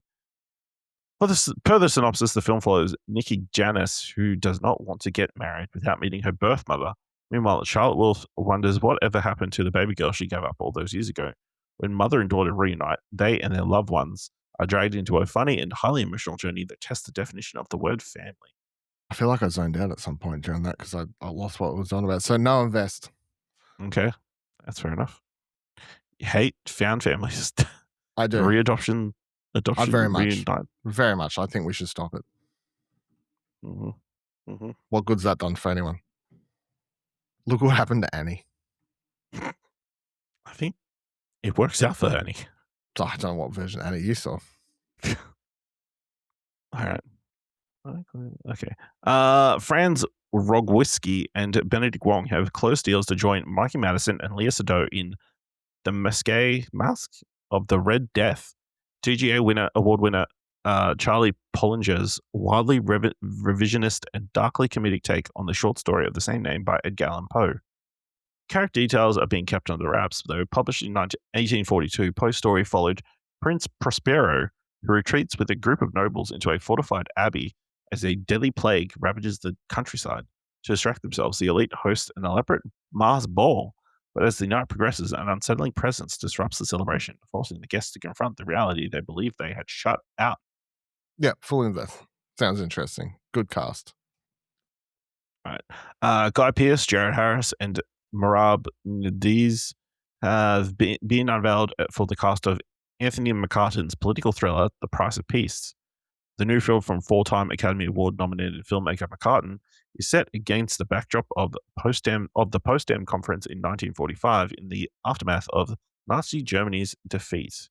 Per the synopsis, the film follows Nikki Janis, who does not want to get married without meeting her birth mother. Meanwhile, Charlotte Wolf wonders whatever happened to the baby girl she gave up all those years ago. When mother and daughter reunite, they and their loved ones are dragged into a funny and highly emotional journey that tests the definition of the word family. I feel like I zoned out at some point during that because I lost what it was on about. So no invest. Okay, that's fair enough. You hate found families. I do. Adoption, very much. reunite. Very much. I think we should stop it. Mm-hmm. Mm-hmm. What good's that done for anyone? Look what happened to Annie. I think it works out for Annie. I don't know what version Annie you saw. All right. Okay. Franz Rogowski and Benedict Wong have closed deals to join Mikey Madison and Leah Sado in The Mask of the Red Death. TGA award winner Charlie Pollinger's wildly revisionist and darkly comedic take on the short story of the same name by Edgar Allan Poe. Character details are being kept under wraps, though. Published in 1842, Poe's story followed Prince Prospero, who retreats with a group of nobles into a fortified abbey as a deadly plague ravages the countryside. To distract themselves, the elite host an elaborate Mars ball, but as the night progresses, an unsettling presence disrupts the celebration, forcing the guests to confront the reality they believed they had shut out. Yeah, full invest. Sounds interesting. Good cast. All right. Guy Pearce, Jared Harris, and Marab Nadiz have been unveiled for the cast of Anthony McCartan's political thriller, The Price of Peace. The new film from four-time Academy Award-nominated filmmaker McCartan is set against the backdrop of the Potsdam Conference in 1945 in the aftermath of Nazi Germany's defeat.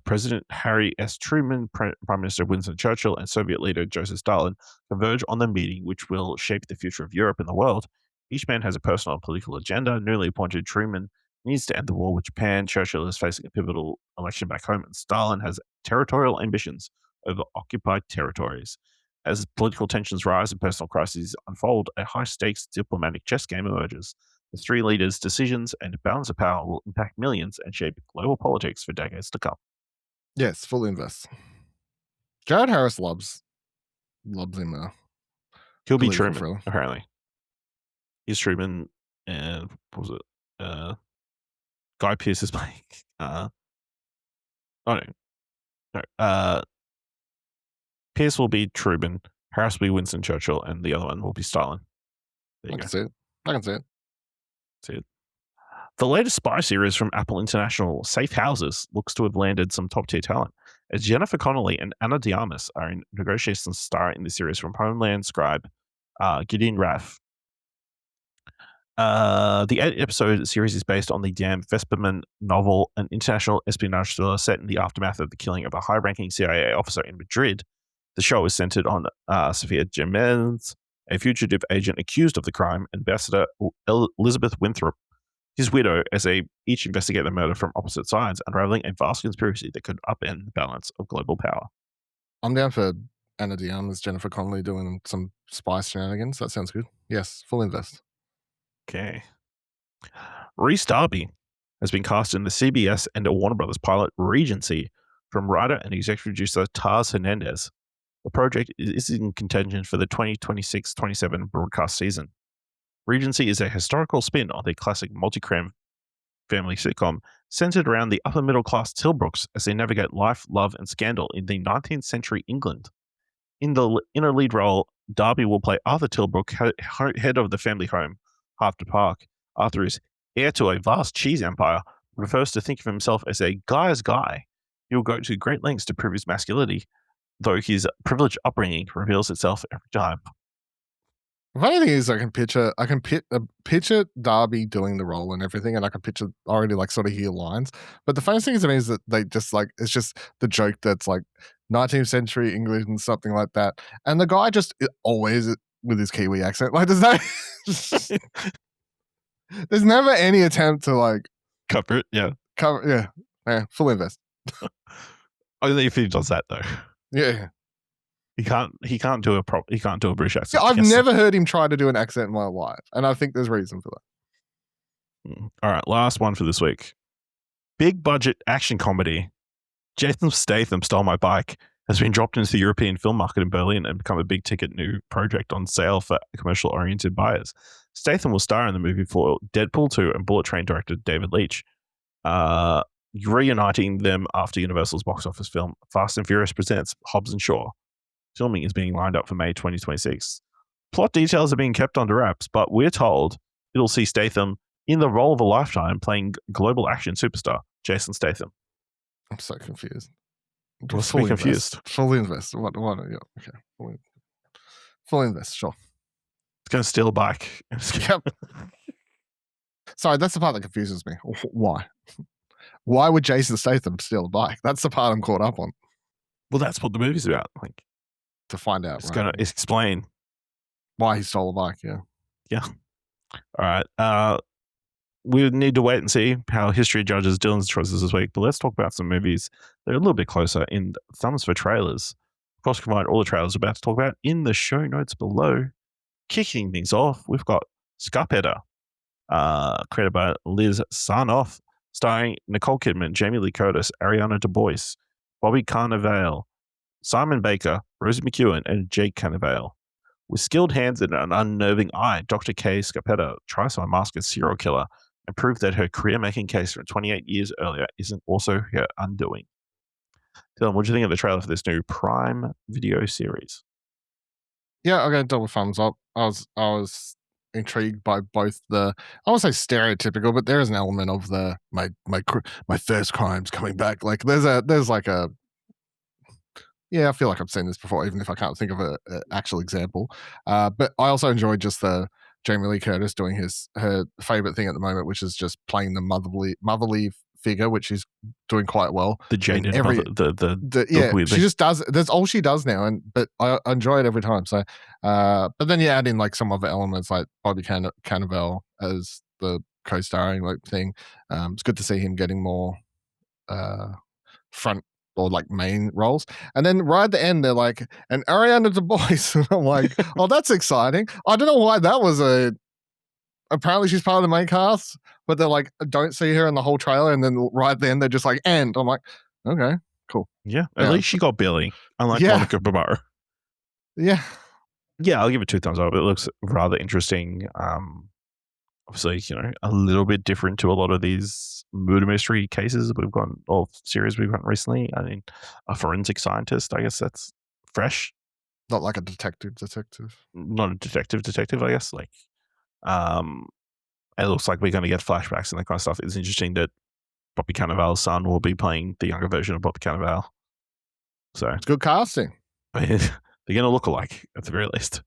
President Harry S. Truman, Prime Minister Winston Churchill, and Soviet leader Joseph Stalin converge on the meeting which will shape the future of Europe and the world. Each man has a personal and political agenda. Newly appointed Truman needs to end the war with Japan. Churchill is facing a pivotal election back home, and Stalin has territorial ambitions over occupied territories. As political tensions rise and personal crises unfold, a high-stakes diplomatic chess game emerges. The three leaders' decisions and balance of power will impact millions and shape global politics for decades to come. Yes, fully invest. Jared Harris loves him. He'll be political Truman, thriller. apparently. He's Truman, and what was it? Guy Pearce is playing. Pearce will be Truman, Harris will be Winston Churchill, and the other one will be Stalin. I can see it. See it. The latest spy series from Apple International, Safe Houses, looks to have landed some top-tier talent, as Jennifer Connelly and Ana de Armas are in negotiations to star in the series from Homeland scribe Gideon Raff. The 8-episode series is based on the Dan Vesperman novel, an international espionage thriller set in the aftermath of the killing of a high-ranking CIA officer in Madrid. The show is centered on Sofia Jimenez, a fugitive agent accused of the crime, Ambassador Elizabeth Winthrop, his widow, as they each investigate the murder from opposite sides, unraveling a vast conspiracy that could upend the balance of global power. I'm down for Ana de Armas, Jennifer Connelly doing some spy shenanigans. That sounds good. Yes, full invest. Okay. Rhys Darby has been cast in the CBS and Warner Brothers pilot Regency from writer and executive producer Taz Hernandez. The project is in contention for the 2026-27 broadcast season. Regency is a historical spin on the classic multi-cram family sitcom centered around the upper-middle-class Tilbrooks as they navigate life, love, and scandal in the 19th century England. In the inner lead role, Darby will play Arthur Tilbrook, head of the family home, Harford Park. Arthur is heir to a vast cheese empire, refers to think of himself as a guy's guy, He will go to great lengths to prove his masculinity, though his privileged upbringing reveals itself every time. The funny thing is, I can picture Darby doing the role and everything, and I can picture already like sort of hear lines. But the funniest thing to me is that they just like it's just the joke that's like 19th century English and something like that, and the guy just always with his Kiwi accent. Like there's never any attempt to like Cover it, yeah. Full invest. Only if he does that though. Yeah. He can't do a British accent. Yeah, I've never heard him try to do an accent in my life, and I think there's reason for that. All right, last one for this week. Big budget action comedy. Jason Statham Stole My Bike has been dropped into the European film market in Berlin and become a big ticket new project on sale for commercial oriented buyers. Statham will star in the movie for Deadpool 2 and Bullet Train director David Leitch, reuniting them after Universal's box office film Fast and Furious Presents Hobbs and Shaw. Filming is being lined up for May 2026. Plot details are being kept under wraps, but we're told it'll see Statham in the role of a lifetime playing global action superstar Jason Statham. I'm so confused. What's to be confused? Fully invest. What? Yeah, okay. Fully invest. Sure. It's going to steal a bike. Yep. Sorry, that's the part that confuses me. Why? Why would Jason Statham steal a bike? That's the part I'm caught up on. Well, that's what the movie's about. Like, to find out. It's going to explain why he stole a bike. Yeah. Yeah. All right. We need to wait and see how history judges Dylan's choices this week, but let's talk about some movies that are a little bit closer in thumbs for trailers. Of course, you can find all the trailers we're about to talk about in the show notes below. Kicking things off, we've got Scarpetta, created by Liz Sarnoff, starring Nicole Kidman, Jamie Lee Curtis, Ariana DeBois, Bobby Cannavale, Simon Baker, Rosie McEwen, and Jake Cannavale. With skilled hands and an unnerving eye, Dr. Kay Scarpetta tries to unmask a serial killer and prove that her career-making case from 28 years earlier isn't also her undoing. Dylan, what do you think of the trailer for this new Prime Video series? Yeah, I'll go double thumbs up. I was intrigued by both I won't say stereotypical, but there is an element of the my first crimes coming back. Like there's like a yeah, I feel like I've seen this before, even if I can't think of an actual example. But I also enjoyed just the Jamie Lee Curtis doing her favorite thing at the moment, which is just playing the motherly figure, which she's doing quite well. The jaded she just does. That's all she does now, but I enjoy it every time. So, but then you add in like some other elements, like Bobby Cannavale as the co-starring thing. It's good to see him getting more front or like main roles. And then right at the end, they're like, and Ariana DeBois. And I'm like, oh, that's exciting. I don't know why that was apparently she's part of the main cast, but they're like, don't see her in the whole trailer. And then right then they're just like, and I'm like, okay, cool. Yeah. At least she got Billy, unlike Monica Barbaro. Yeah. Yeah, I'll give it 2 thumbs up. It looks rather interesting. Obviously, a little bit different to a lot of these murder mystery cases we've gotten, or series we've gotten recently. I mean, a forensic scientist, I guess that's fresh. Not like a detective. Not a detective, I guess. Like, it looks like we're going to get flashbacks and that kind of stuff. It's interesting that Bobby Cannavale's son will be playing the younger version of Bobby Cannavale. So it's good casting. I mean, they're going to look alike at the very least.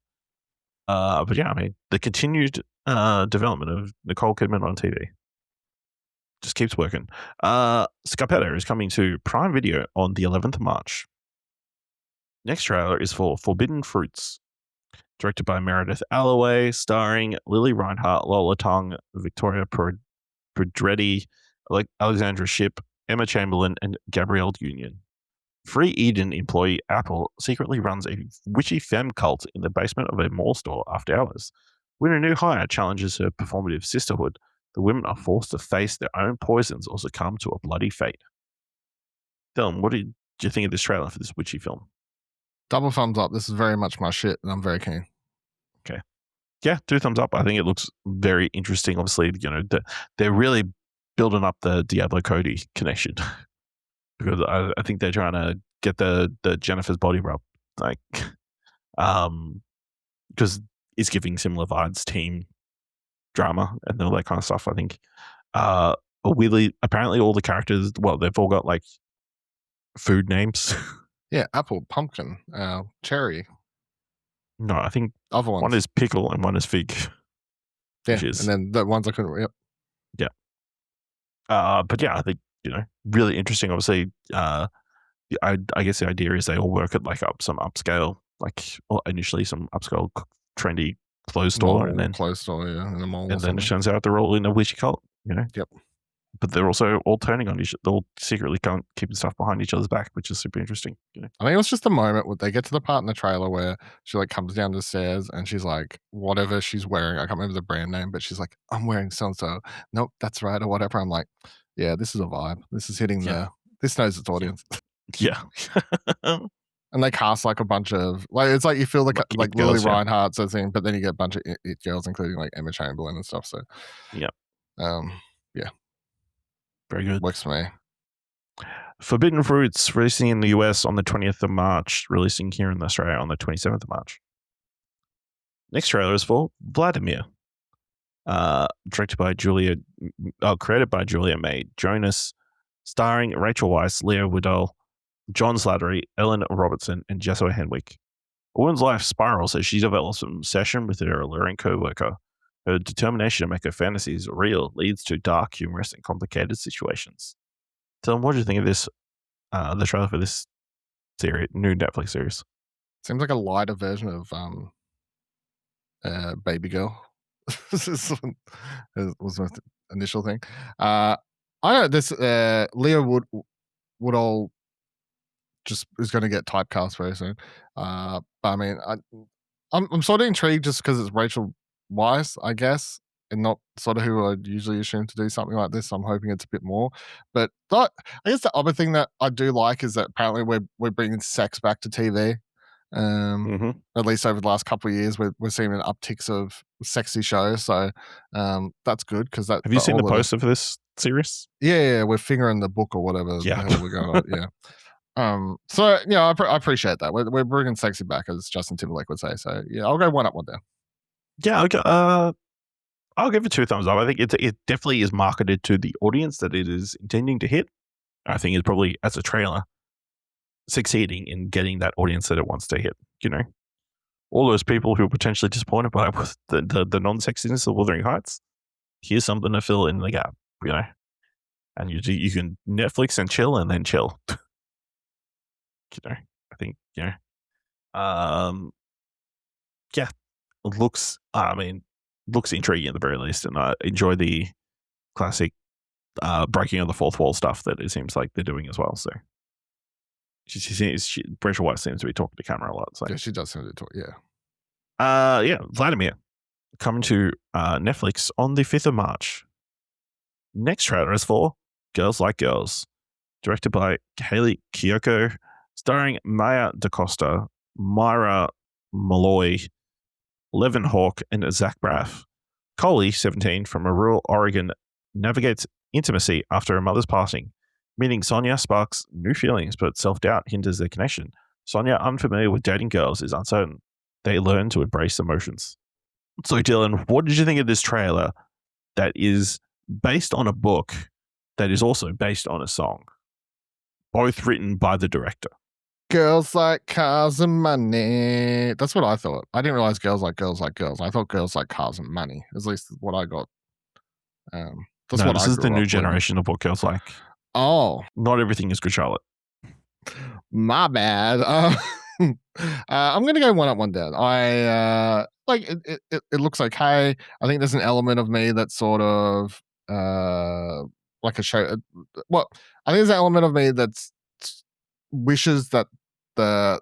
But yeah, I mean, the continued development of Nicole Kidman on TV just keeps working. Scarpetta is coming to Prime Video on the 11th of March. Next trailer is for Forbidden Fruits, directed by Meredith Allaway, starring Lily Reinhart, Lola Tong, Victoria Pedretti, Alexandra Shipp, Emma Chamberlain, and Gabrielle Union. Free Eden employee Apple secretly runs a witchy femme cult in the basement of a mall store after hours. When a new hire challenges her performative sisterhood, the women are forced to face their own poisons or succumb to a bloody fate. Dylan, what did you think of this trailer for this witchy film? Double thumbs up. This is very much my shit, and I'm very keen. Okay. Yeah, 2 thumbs up. I think it looks very interesting. Obviously, they're really building up the Diablo Cody connection. Because I think they're trying to get the Jennifer's body rub, like, because it's giving similar vibes, team drama and all that kind of stuff. I think, weirdly, apparently all the characters, well, they've all got like food names. Yeah, apple, pumpkin, cherry. No, I think Other ones. one is pickle and one is fig. Yeah, which is, and then the ones I couldn't. Yep. But yeah, I think really interesting. Obviously, I guess the idea is they all work at like some upscale, initially some upscale trendy clothes store, and then clothes store, yeah, in a mall. And then it turns out they're all in a witchy cult, Yep. But they're also all turning on each. They're all secretly keeping stuff behind each other's back, which is super interesting. I think it was just the moment where they get to the part in the trailer where she like comes down the stairs and she's like, whatever she's wearing, I can't remember the brand name, but she's like, I'm wearing so and so. Nope, that's right, or whatever. I'm like, yeah, this is a vibe. This is hitting this knows its audience. Yeah. And they cast like a bunch of it's like you feel like Lily Reinhart sort of thing, but then you get a bunch of it girls, including like Emma Chamberlain and stuff. So yeah. Yeah. Very good. Works for me. Forbidden Fruits releasing in the US on the 20th of March, releasing here in Australia on the 27th of March. Next trailer is for Vladimir. Created by Julia May Jonas, starring Rachel Weisz, Leo Woodall, John Slattery, Ellen Robertson, and Jessica Henwick. A woman's life spirals as she develops an obsession with her alluring co-worker. Her determination to make her fantasies real leads to dark, humorous, and complicated situations. Dylan, what do you think of this? The trailer for this new Netflix series. Seems like a lighter version of Baby Girl. was my initial thing. I know this Leo Woodall just is going to get typecast very soon. But I mean, I'm sort of intrigued just because it's Rachel Weisz, I guess, and not sort of who I'd usually assume to do something like this. I'm hoping it's a bit more. But I guess the other thing that I do like is that apparently we're bringing sex back to TV. At least over the last couple of years, we're seeing an upticks of sexy shows. So that's good because that. Have you seen the poster for this series? Yeah, we're fingering the book or whatever the hell we're going on. Yeah. So yeah, I appreciate that. We're bringing sexy back, as Justin Timberlake would say. So yeah, I'll go 1 up, 1 down. Yeah, I'll give it 2 thumbs up. I think it definitely is marketed to the audience that it is intending to hit. I think it's probably, as a trailer, succeeding in getting that audience that it wants to hit. All those people who are potentially disappointed by the non-sexiness of Wuthering Heights. Here's something to fill in the gap. And you can Netflix and chill, and then chill. I think looks intriguing at the very least, and I enjoy the classic breaking of the fourth wall stuff that it seems like they're doing as well. So Rachel Weisz seems to be talking to camera a lot. So yeah, she does seem to talk. Yeah. Vladimir coming to Netflix on the 5th of March. Next trailer is for Girls Like Girls, directed by Haley Kiyoko, starring Maya DaCosta, Myra Malloy, Levin Hawke, and Zach Braff. Coley, 17, from a rural Oregon, navigates intimacy after her mother's passing. Meeting Sonia sparks new feelings, but self-doubt hinders their connection. Sonia, unfamiliar with dating girls, is uncertain. They learn to embrace emotions. So, Dylan, what did you think of this trailer that is based on a book that is also based on a song, both written by the director? Girls like cars and money. That's what I thought. I didn't realize girls like girls like girls. I thought girls like cars and money. At least what I got. This is the new generation of what girls like. Oh, not everything is good, Charlotte. My bad. I'm gonna go 1 up, 1 down. I like it. It looks okay. I think there's an element of me that's sort of like a show. Well, I think there's an element of me that's wishes that the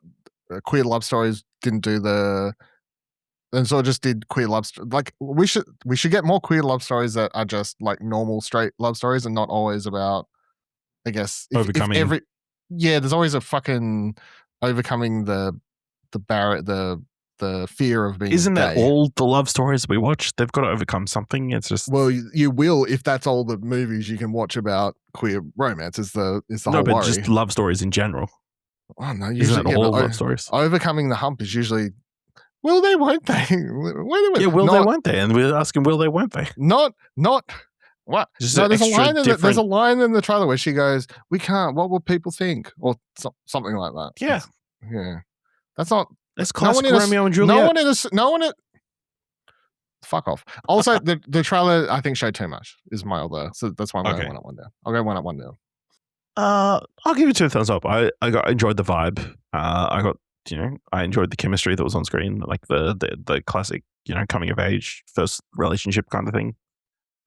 queer love stories didn't do and so just did queer love like we should get more queer love stories that are just like normal straight love stories and not always about, I guess, overcoming. There's always a fucking overcoming the barrier, the fear of being. Isn't gay. That all the love stories we watch? They've got to overcome something. It's just, well, you will if that's all the movies you can watch about queer romance. Is the whole but worry. Just love stories in general. Oh no, usually isn't that all love stories? Overcoming the hump is usually. Will they? Won't they? Yeah, will they? Won't they? And we're asking, will they? Won't they? Not What? Just No, an there's a extra line. There's a different- line in the trailer where she goes, "We can't. What will people think?" Or something like that. Yeah. Yeah. That's not. That's No one classic in a, Romeo and Juliet. No one in. Fuck off. Also, the trailer I think showed too much. Is my other. So that's why I'm going 1 up, 1 down. I'll go 1 up, 1 down. I'll give it 2 thumbs up. I enjoyed the vibe. I enjoyed the chemistry that was on screen, like the classic, coming of age, first relationship kind of thing.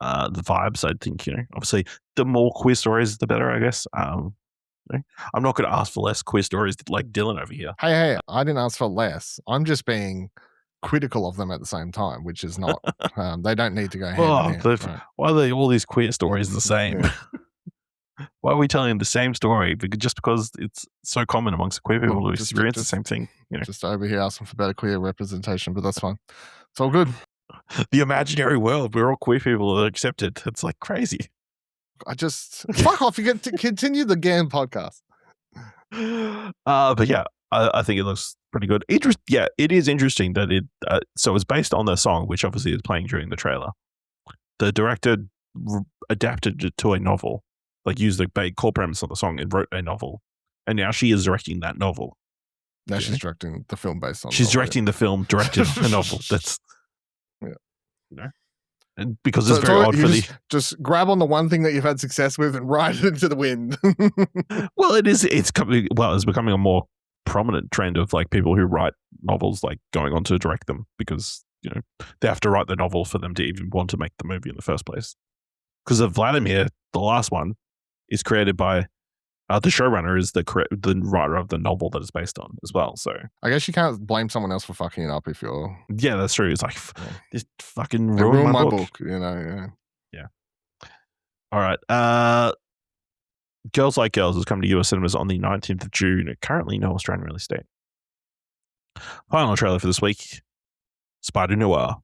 The vibes, I think, obviously the more queer stories, the better, I guess. I'm not going to ask for less queer stories like Dylan over here. Hey, I didn't ask for less. I'm just being critical of them at the same time, which is not. They don't need to go hand in hand. Right? Why are all these queer stories the same? Yeah. Why are we telling the same story? Just because it's so common amongst queer people to experience the same thing. Just over here asking for better queer representation, but that's fine. It's all good. The imaginary world, we're all queer people that are accepted. It's like crazy. I just fuck off. You get to continue the game podcast. But yeah, I think it looks pretty good. It is interesting that it. So it's based on the song, which obviously is playing during the trailer. The director adapted it to a novel, like used the core premise of the song and wrote a novel, and now she is directing that novel. Now she's directing the film based on. She's directing the film directed on a novel. That's and because it's very odd for just grab on the one thing that you've had success with and ride it into the wind. Well, it's becoming a more prominent trend of like people who write novels like going on to direct them because they have to write the novel for them to even want to make the movie in the first place. Because of Vladimir, the last one is created by the showrunner is the writer of the novel that it's based on as well. So I guess you can't blame someone else for fucking it up if you're. Yeah, that's true. It's like this fucking ruined my book. Yeah. All right. Girls Like Girls is coming to US cinemas on the 19th of June. Currently no Australian release date. Final trailer for this week: Spider Noir,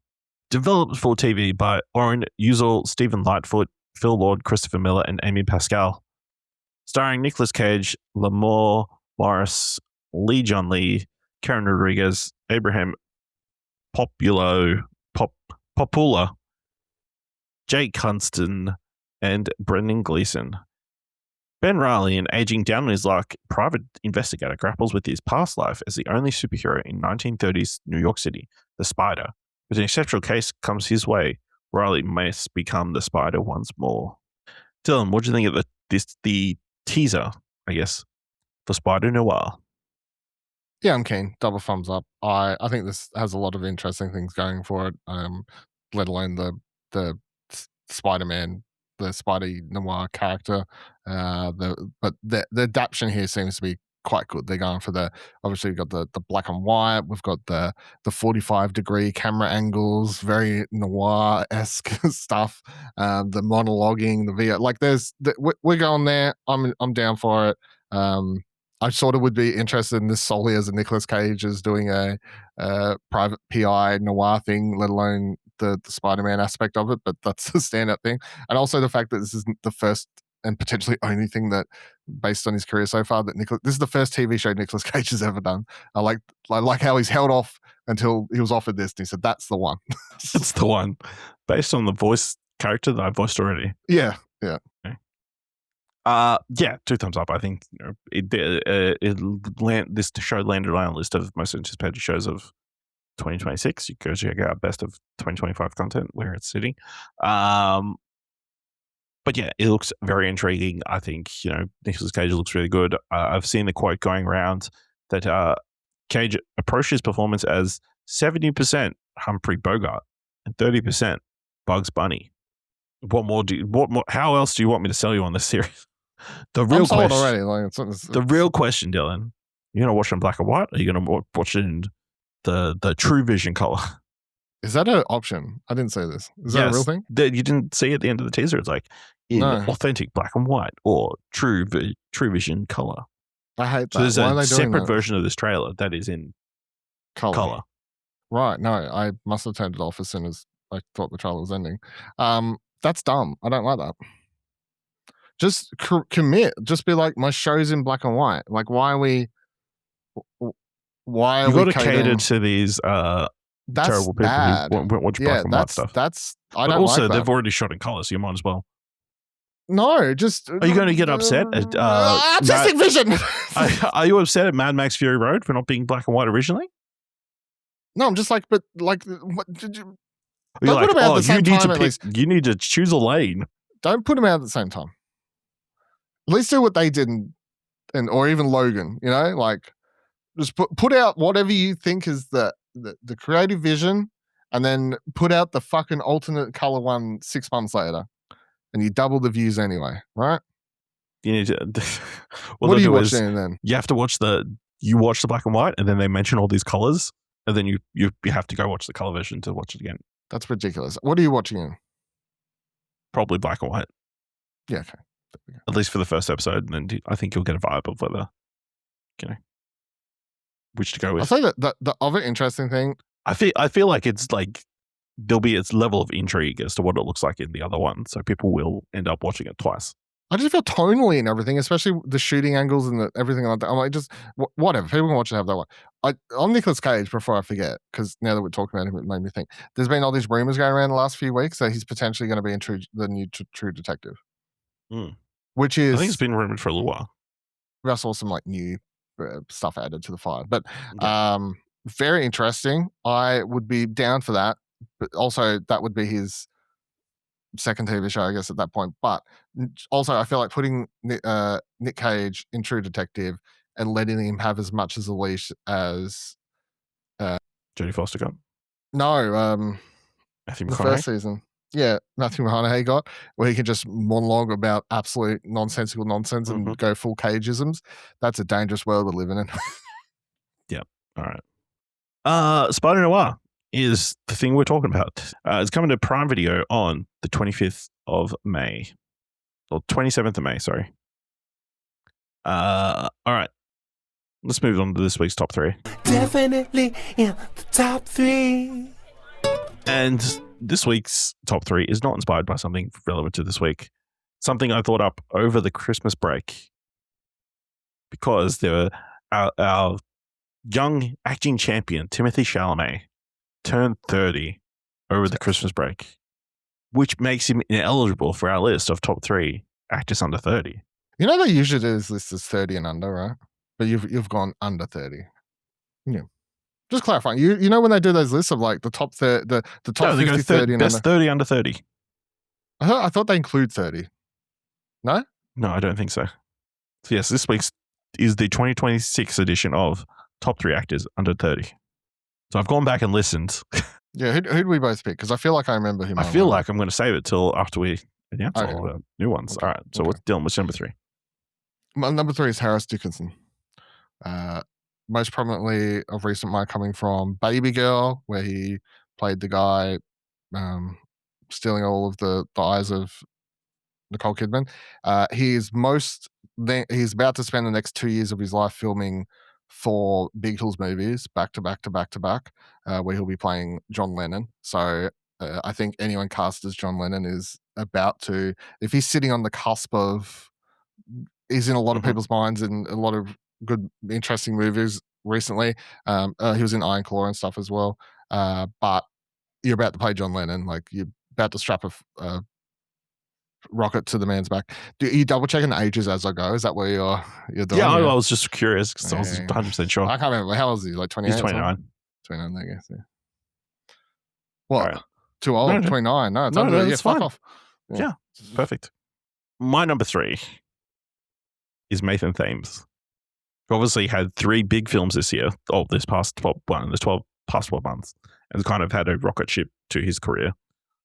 developed for TV by Oren Uzel, Stephen Lightfoot, Phil Lord, Christopher Miller, and Amy Pascal. Starring Nicolas Cage, Lamar Morris, Lee John Lee, Karen Rodriguez, Abraham Popula, Jake Hunston, and Brendan Gleeson. Ben Riley, an aging down on his luck private investigator, grapples with his past life as the only superhero in 1930s New York City, the Spider. As an exceptional case comes his way, Riley must become the Spider once more. Dylan, what do you think of the teaser, I guess, for Spider Noir? Yeah, I'm keen. Double thumbs up. I think this has a lot of interesting things going for it. Let alone the Spider-Man, the Spidey Noir character. But the adaptation here seems to be quite good. They're going for obviously we've got the black and white. We've got the 45-degree camera angles, very noir-esque stuff. The monologuing, the VR, like we're going there. I'm down for it. I sort of would be interested in this solely as a Nicolas Cage is doing a private PI noir thing, let alone the Spider-Man aspect of it, but that's the stand-up thing. And also the fact that this isn't the first and potentially only thing that, based on his career so far, that this is the first TV show Nicolas Cage has ever done. I like how he's held off until he was offered this, and he said, that's the one. That's the one. Based on the voice character that I voiced already. Yeah. Okay. 2 thumbs up. I think this show landed on a list of most anticipated shows of 2026. You go check out best of 2025 content where it's sitting. But yeah, it looks very intriguing. I think Nicolas Cage looks really good. I've seen the quote going around that Cage approached his performance as 70% Humphrey Bogart and 30% Bugs Bunny. What more? How else do you want me to sell you on this series? The real question already. The real question, Dylan, you're gonna watch it in black and white, or are you gonna watch it in the True Vision color? Is that an option? I didn't say this. Is that a real thing? You didn't see at the end of the teaser. It's like in authentic black and white or True Vision color. I hate that. So there's a separate version of this trailer that is in color. Right. No, I must have turned it off as soon as I thought the trailer was ending. That's dumb. I don't like that. Just commit. Just be like, my show's in black and white. Like, why are we? Why are you we got to cater to these that's terrible people bad. who won't watch black and white stuff. I but don't also, like that. they've already shot in color, so you might as well. No, just. Are you going to get upset at artistic vision? Are you upset at Mad Max Fury Road for not being black and white originally? No, I'm just like, but like, what did you? You're Don't like, put them out at the same time. At least you need to choose a lane. don't put them out at the same time. At least do what they did, and or even Logan. You know, like just put out whatever you think is the creative vision, and then put out the fucking alternate color one 6 months later. And you double the views anyway, right? You need to. What are you watching then? You have to watch you watch the black and white, and then they mention all these colors, and then you have to go watch the color version to watch it again. That's ridiculous. What are you watching in? Probably black and white. Yeah, okay. At least for the first episode, and then I think you'll get a vibe of whether, which to go with. I'll say that the other interesting thing. I feel like it's like there'll be its level of intrigue as to what it looks like in the other one, so people will end up watching it twice. I just feel tonally and everything, especially the shooting angles and everything like that. I'm like, just whatever. People can watch it, have that one. On Nicolas Cage, before I forget, because now that we're talking about him, it made me think. There's been all these rumors going around the last few weeks that he's potentially going to be in the new True Detective. Which is, I think it's been rumored for a little while. I saw some like new stuff added to the fire, but very interesting. I would be down for that, but also that would be his second TV show, I guess, at that point. But also, I feel like putting Nick Cage in True Detective and letting him have as much as a leash as Jodie Foster got. No, Matthew the McConaughey. first season. Yeah, Matthew McConaughey got, where he can just monologue about absolute nonsensical nonsense and go full cageisms. That's a dangerous world we're living in. Yep. All right. Spider Noir is the thing we're talking about. It's coming to Prime Video on the 25th of May. Or 27th of May, sorry. All right. Let's move on to this week's top three. Definitely in the top three. And this week's top three is not inspired by something relevant to this week. Something I thought up over the Christmas break. Because there were our young acting champion, Timothée Chalamet, turned 30 over the Christmas break, which makes him ineligible for our list of top three actors under 30. You know, they usually do this list as 30 and under, right? But you've gone under 30. Yeah. Just clarifying. You know when they do those lists of like the top the top 50, 30 and best under? 30 under 30. I thought they include 30. No? No, I don't think so. So yes, this week's is the 2026 edition of top three actors under 30. So I've gone back and listened. Yeah, who'd we both pick? Because I feel like I remember him. I feel like I'm going to save it till after we announce all the new ones. Okay. All right. So what's Dylan? What's number three? My number three is Harris Dickinson. Most prominently of recent might coming from Baby Girl, where he played the guy stealing all of the eyes of Nicole Kidman. He's about to spend the next 2 years of his life filming 4 Beatles movies back to back to back to back, where he'll be playing John Lennon. So I think anyone cast as John Lennon is about to, if he's sitting on the cusp of, he's in a lot of people's minds in a lot of good, interesting movies recently. He was in Iron Claw and stuff as well. But you're about to play John Lennon, like you're about to strap a rocket to the man's back. Do you double checking the ages as I go? Is that where you're doing? Yeah, I was just curious because I was 100% sure. I can't remember. How old is he? Like 28? He's 29. 29, I guess. Yeah. What? Right. Too old? No, 29? No, it's no, under. no, Yeah, it's fuck fine. off. Yeah, perfect. My number three is Nathan Thames. Who obviously had 3 big films this year, this past 12 months, and kind of had a rocket ship to his career.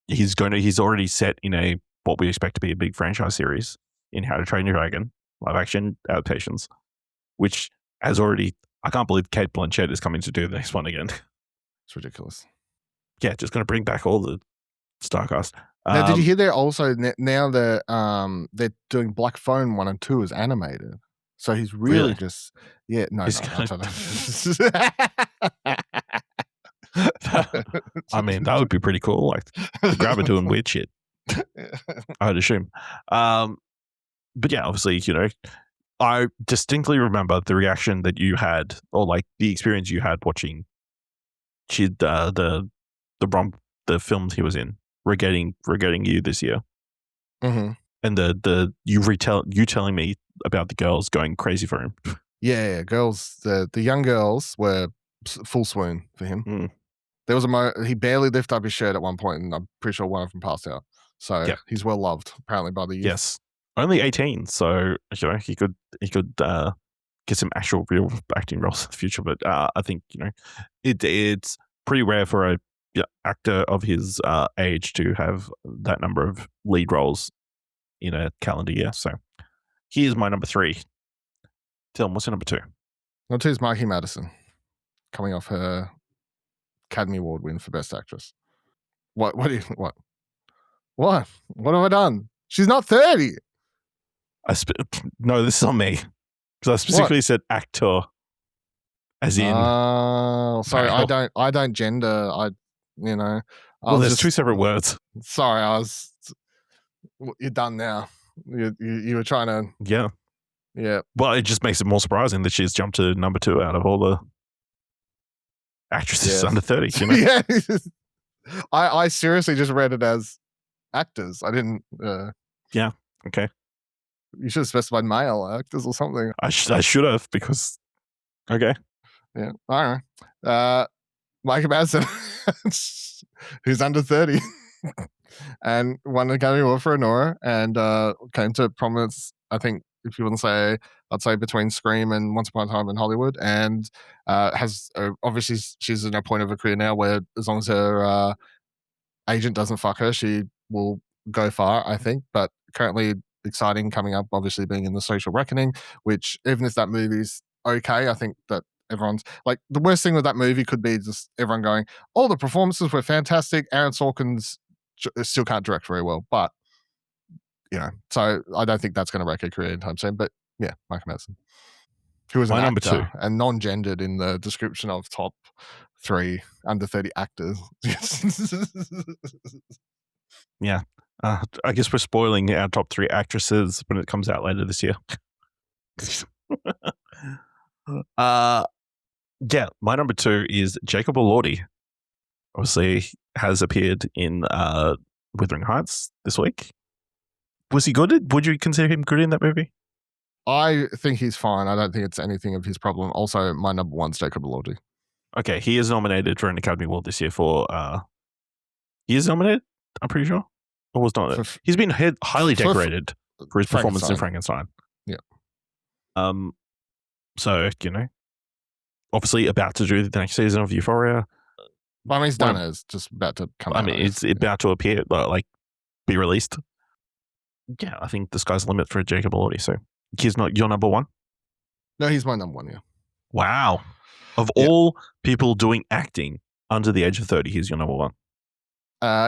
He's already set in what we expect to be a big franchise series in How to Train Your Dragon, live action adaptations, which has already, I can't believe Kate Blanchett is coming to do the next one again. It's ridiculous. Yeah, just going to bring back all the star cast. Now, did you hear they're also, now they're doing Black Phone 1 and 2 as animated. So he's really just, yeah, no, He's no, gonna- no. I mean, that would be pretty cool. Like, grab it doing weird shit, I'd assume. But yeah, obviously, I distinctly remember the reaction that you had, or like the experience you had watching she the films he was in, Regretting You this year, Mm-hmm. and you telling me about the girls going crazy for him. Yeah, girls. The young girls were full swoon for him. Mm. There was he barely lifted up his shirt at one point, and I'm pretty sure one of them passed out. So he's well loved apparently by the youth. Yes, only 18, so he could get some actual real acting roles in the future. But I think it's pretty rare for a actor of his age to have that number of lead roles in a calendar year. So here's my number 3. Dylan, what's your number 2? Number 2 is Marky Madison, coming off her Academy Award win for Best Actress. What have I done? She's not 30. No, this is on me because I specifically said actor, as in. Oh, sorry, male. I don't gender. There's 2 separate words. Sorry, you're done now. You were trying to. Yeah. Well, it just makes it more surprising that she's jumped to number 2 out of all the actresses under 30. Yeah. I seriously just read it as actors. I didn't. Yeah. Okay. You should have specified male actors or something. I should have, because. Okay. Yeah. All right. Micah Madsen, who's under 30, and won an Academy Award for Honora, and came to prominence, I think, if you wouldn't say, I'd say between Scream and Once Upon a Time in Hollywood, and has obviously she's in a point of her career now where as long as her agent doesn't fuck her, she will go far, I think. But currently exciting coming up, obviously being in The Social Reckoning, which even if that movie's okay, I think that everyone's like, the worst thing with that movie could be just everyone going, oh, the performances were fantastic. Aaron Sorkin's still can't direct very well, but so I don't think that's going to wreck her career anytime soon. But yeah, Mike Madsen, who was my an number actor 2 and non-gendered in the description of top 3 under 30 actors. Yeah. I guess we're spoiling our top 3 actresses when it comes out later this year. Yeah, my number 2 is Jacob Elordi. Obviously has appeared in Wuthering Heights this week. Was he good? Would you consider him good in that movie? I think he's fine. I don't think it's anything of his problem. Also, my number 1's Jacob Elordi. Okay, he is nominated for an Academy Award this year for. He is nominated, I'm pretty sure. Or was not. He's been highly decorated for his performance in Frankenstein. Yeah. So, obviously about to do the next season of Euphoria. I mean, he's done it. It's just about to come out. I mean, it's about to appear, like, be released. Yeah, I think the sky's the limit for Jacob Elordi. So he's not your number 1? No, he's my number 1, yeah. Wow. Of all people doing acting under the age of 30, he's your number 1.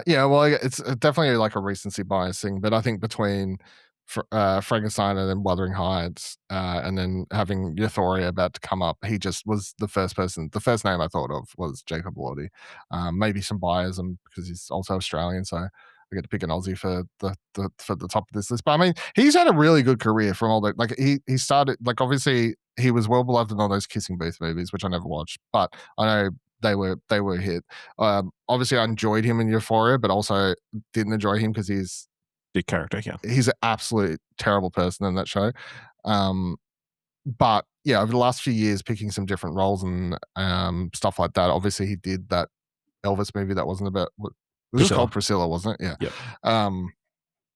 Yeah, well, it's definitely like a recency bias thing, but I think between Frankenstein and then Wuthering Heights, and then having Euphoria about to come up, he just was the first name I thought of was Jacob Elordi. Maybe some biasm because he's also Australian, so I get to pick an Aussie for the top of this list. But I mean, he's had a really good career from all the, like, he started, like, obviously he was well beloved in all those Kissing Booth movies, which I never watched, but I know they were a hit. Obviously I enjoyed him in Euphoria, but also didn't enjoy him because he's big character. Yeah, he's an absolute terrible person in that show. But yeah, over the last few years, picking some different roles and stuff like that. Obviously, he did that Elvis movie that wasn't about. It was just called Priscilla, wasn't it? Yeah. Yep.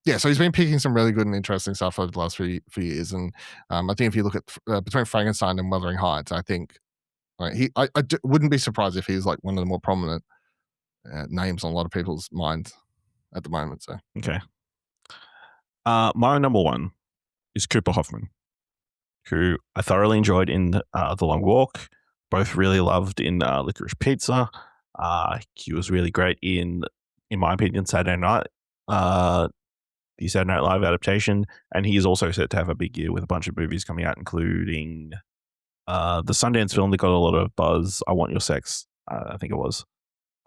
Yeah. So he's been picking some really good and interesting stuff over the last few years, and I think if you look at between Frankenstein and Wuthering Heights, I think I wouldn't be surprised if he's like one of the more prominent names on a lot of people's minds at the moment. So okay. My number 1 is Cooper Hoffman, who I thoroughly enjoyed in The Long Walk. Both really loved in Licorice Pizza. He was really great in my opinion, Saturday Night, the Saturday Night Live adaptation. And he is also set to have a big year with a bunch of movies coming out, including the Sundance film that got a lot of buzz, I Want Your Sex, I think it was.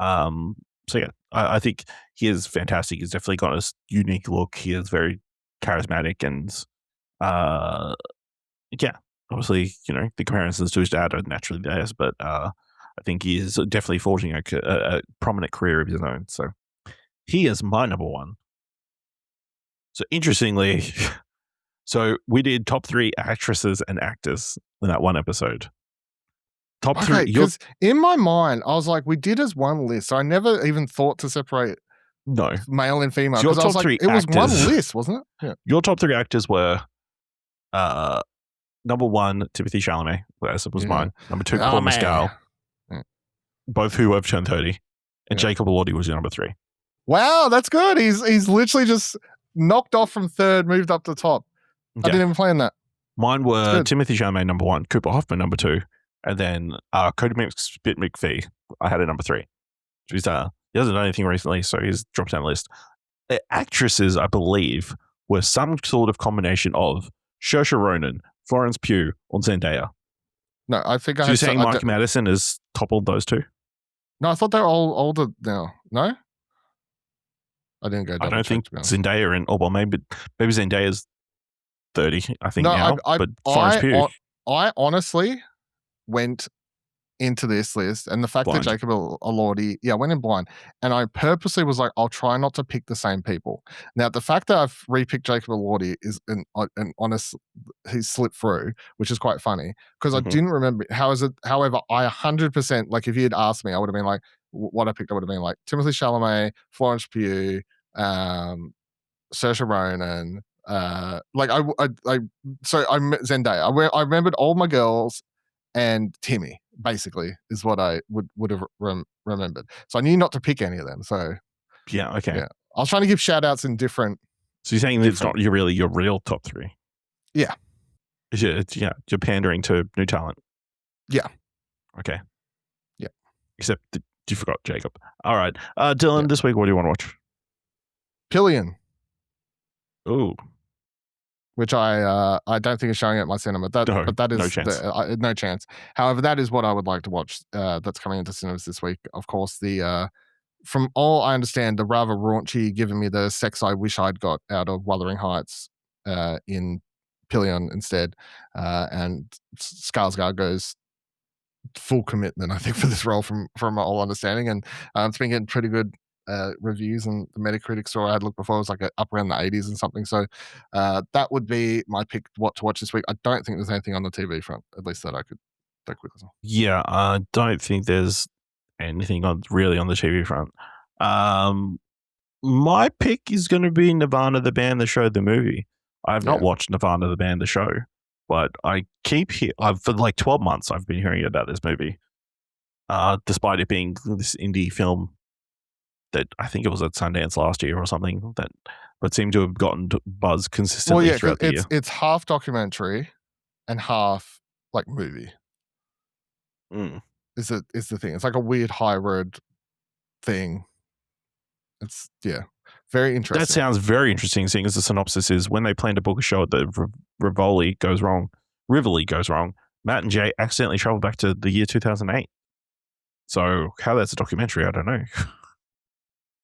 So yeah, I think he is fantastic. He's definitely got a unique look. He is very charismatic, and yeah, obviously, the comparisons to his dad are naturally there, but I I think he is definitely forging a prominent career of his own. So he is my number one. So interestingly, so we did top 3 actresses and actors in that one episode. Top 3. Okay, because in my mind, I was like, we did as one list. So I never even thought to separate No. male and female. So your Because I was top like, 3 it was one actors. list, wasn't it? Yeah. Your top 3 actors were number 1, Timothy Chalamet, as was Yeah. mine. Number 2, Oh, Paul man. Mescal, Yeah. both who have turned 30. And Yeah. Jacob Elordi was your number 3. Wow, that's good. He's literally just knocked off from 3rd, moved up to the top. I Yeah. didn't even plan that. Mine were good. Timothy Chalamet, number 1, Cooper Hoffman, number 2, and then Cody McPhee, I had at number 3. He hasn't done anything recently, so he's dropped down the list. The actresses, I believe, were some sort of combination of Saoirse Ronan, Florence Pugh, or Zendaya. No, I think I So you're had saying I Marky Madison has toppled those 2? No, I thought they were all older now. No? I didn't go I double don't check, think to be honest. Zendaya maybe Zendaya's 30, I think No, now, but Florence Pugh. I honestly went into this list, and the fact Blind. that Jacob Elordi, I went in blind, and I purposely was like, I'll try not to pick the same people. Now, the fact that I've repicked Jacob Elordi is an honest, he's slipped through, which is quite funny because I didn't remember. However, I 100%, like if you had asked me, I would have been like, what I picked, I would have been like Timothy Chalamet, Florence Pugh, Saoirse Ronan, Zendaya. I remembered all my girls and Timmy, basically, is what I would have remembered. So I knew not to pick any of them. So Yeah, okay. yeah, I was trying to give shout outs in different. So you're saying that it's not your real top 3? Yeah. You're pandering to new talent. Yeah. Okay. Yeah. Except that you forgot Jacob. All right. Dylan, this week, what do you want to watch? Pillion. Ooh. Which I don't think is showing at my cinema. But that is no chance. No chance. However, that is what I would like to watch. That's coming into cinemas this week. Of course, from all I understand, the rather raunchy, giving me the sex I wish I'd got out of Wuthering Heights in Pillion instead, and Skarsgård goes full commitment, I think, for this role from all understanding, and it's been getting pretty good reviews, and the Metacritic score I had looked before was like up around the 80s and something. So that would be my pick. What to watch this week? I don't think there's anything on the TV front, at least that I could that quickly. Yeah, I don't think there's anything really on the TV front. My pick is going to be Nirvana, the band, the show, the movie. I've not watched Nirvana, the band, the show, but I keep for like 12 months I've been hearing about this movie, despite it being this indie film that I think it was at Sundance last year or something, but seemed to have gotten buzz consistently throughout the year. It's half documentary and half like movie. Is the thing. It's like a weird hybrid thing. It's very interesting. That sounds very interesting, seeing as the synopsis is when they plan to book a show at the Rivoli goes wrong, Matt and Jay accidentally travel back to the year 2008. So how that's a documentary, I don't know.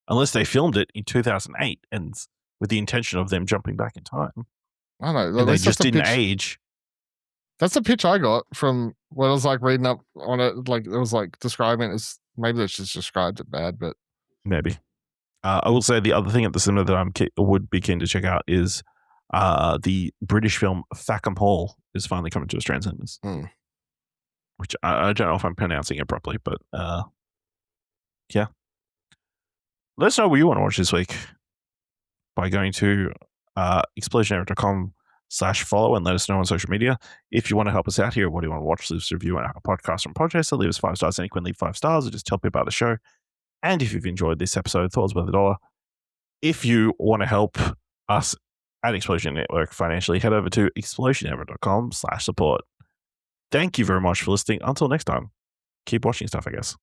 Unless they filmed it in 2008 and with the intention of them jumping back in time. I don't know. And they just didn't age. That's the pitch I got from what I was like reading up on it. Like it was like describing it as, maybe it's just described it bad, but maybe. I will say the other thing at the cinema that would be keen to check out is the British film Thackham Hall is finally coming to Australian cinemas. Which I don't know if I'm pronouncing it properly, but yeah. Let us know what you want to watch this week by going to explosionerror.com/follow and let us know on social media. If you want to help us out here, what do you want to watch? Leave us a review on our podcast and podcast. So leave us 5 stars. Anyone leave 5 stars or just tell people about the show. And if you've enjoyed this episode, thoughts worth $1. If you want to help us at Explosion Network financially, head over to explosionerror.com/support. Thank you very much for listening. Until next time, keep watching stuff, I guess.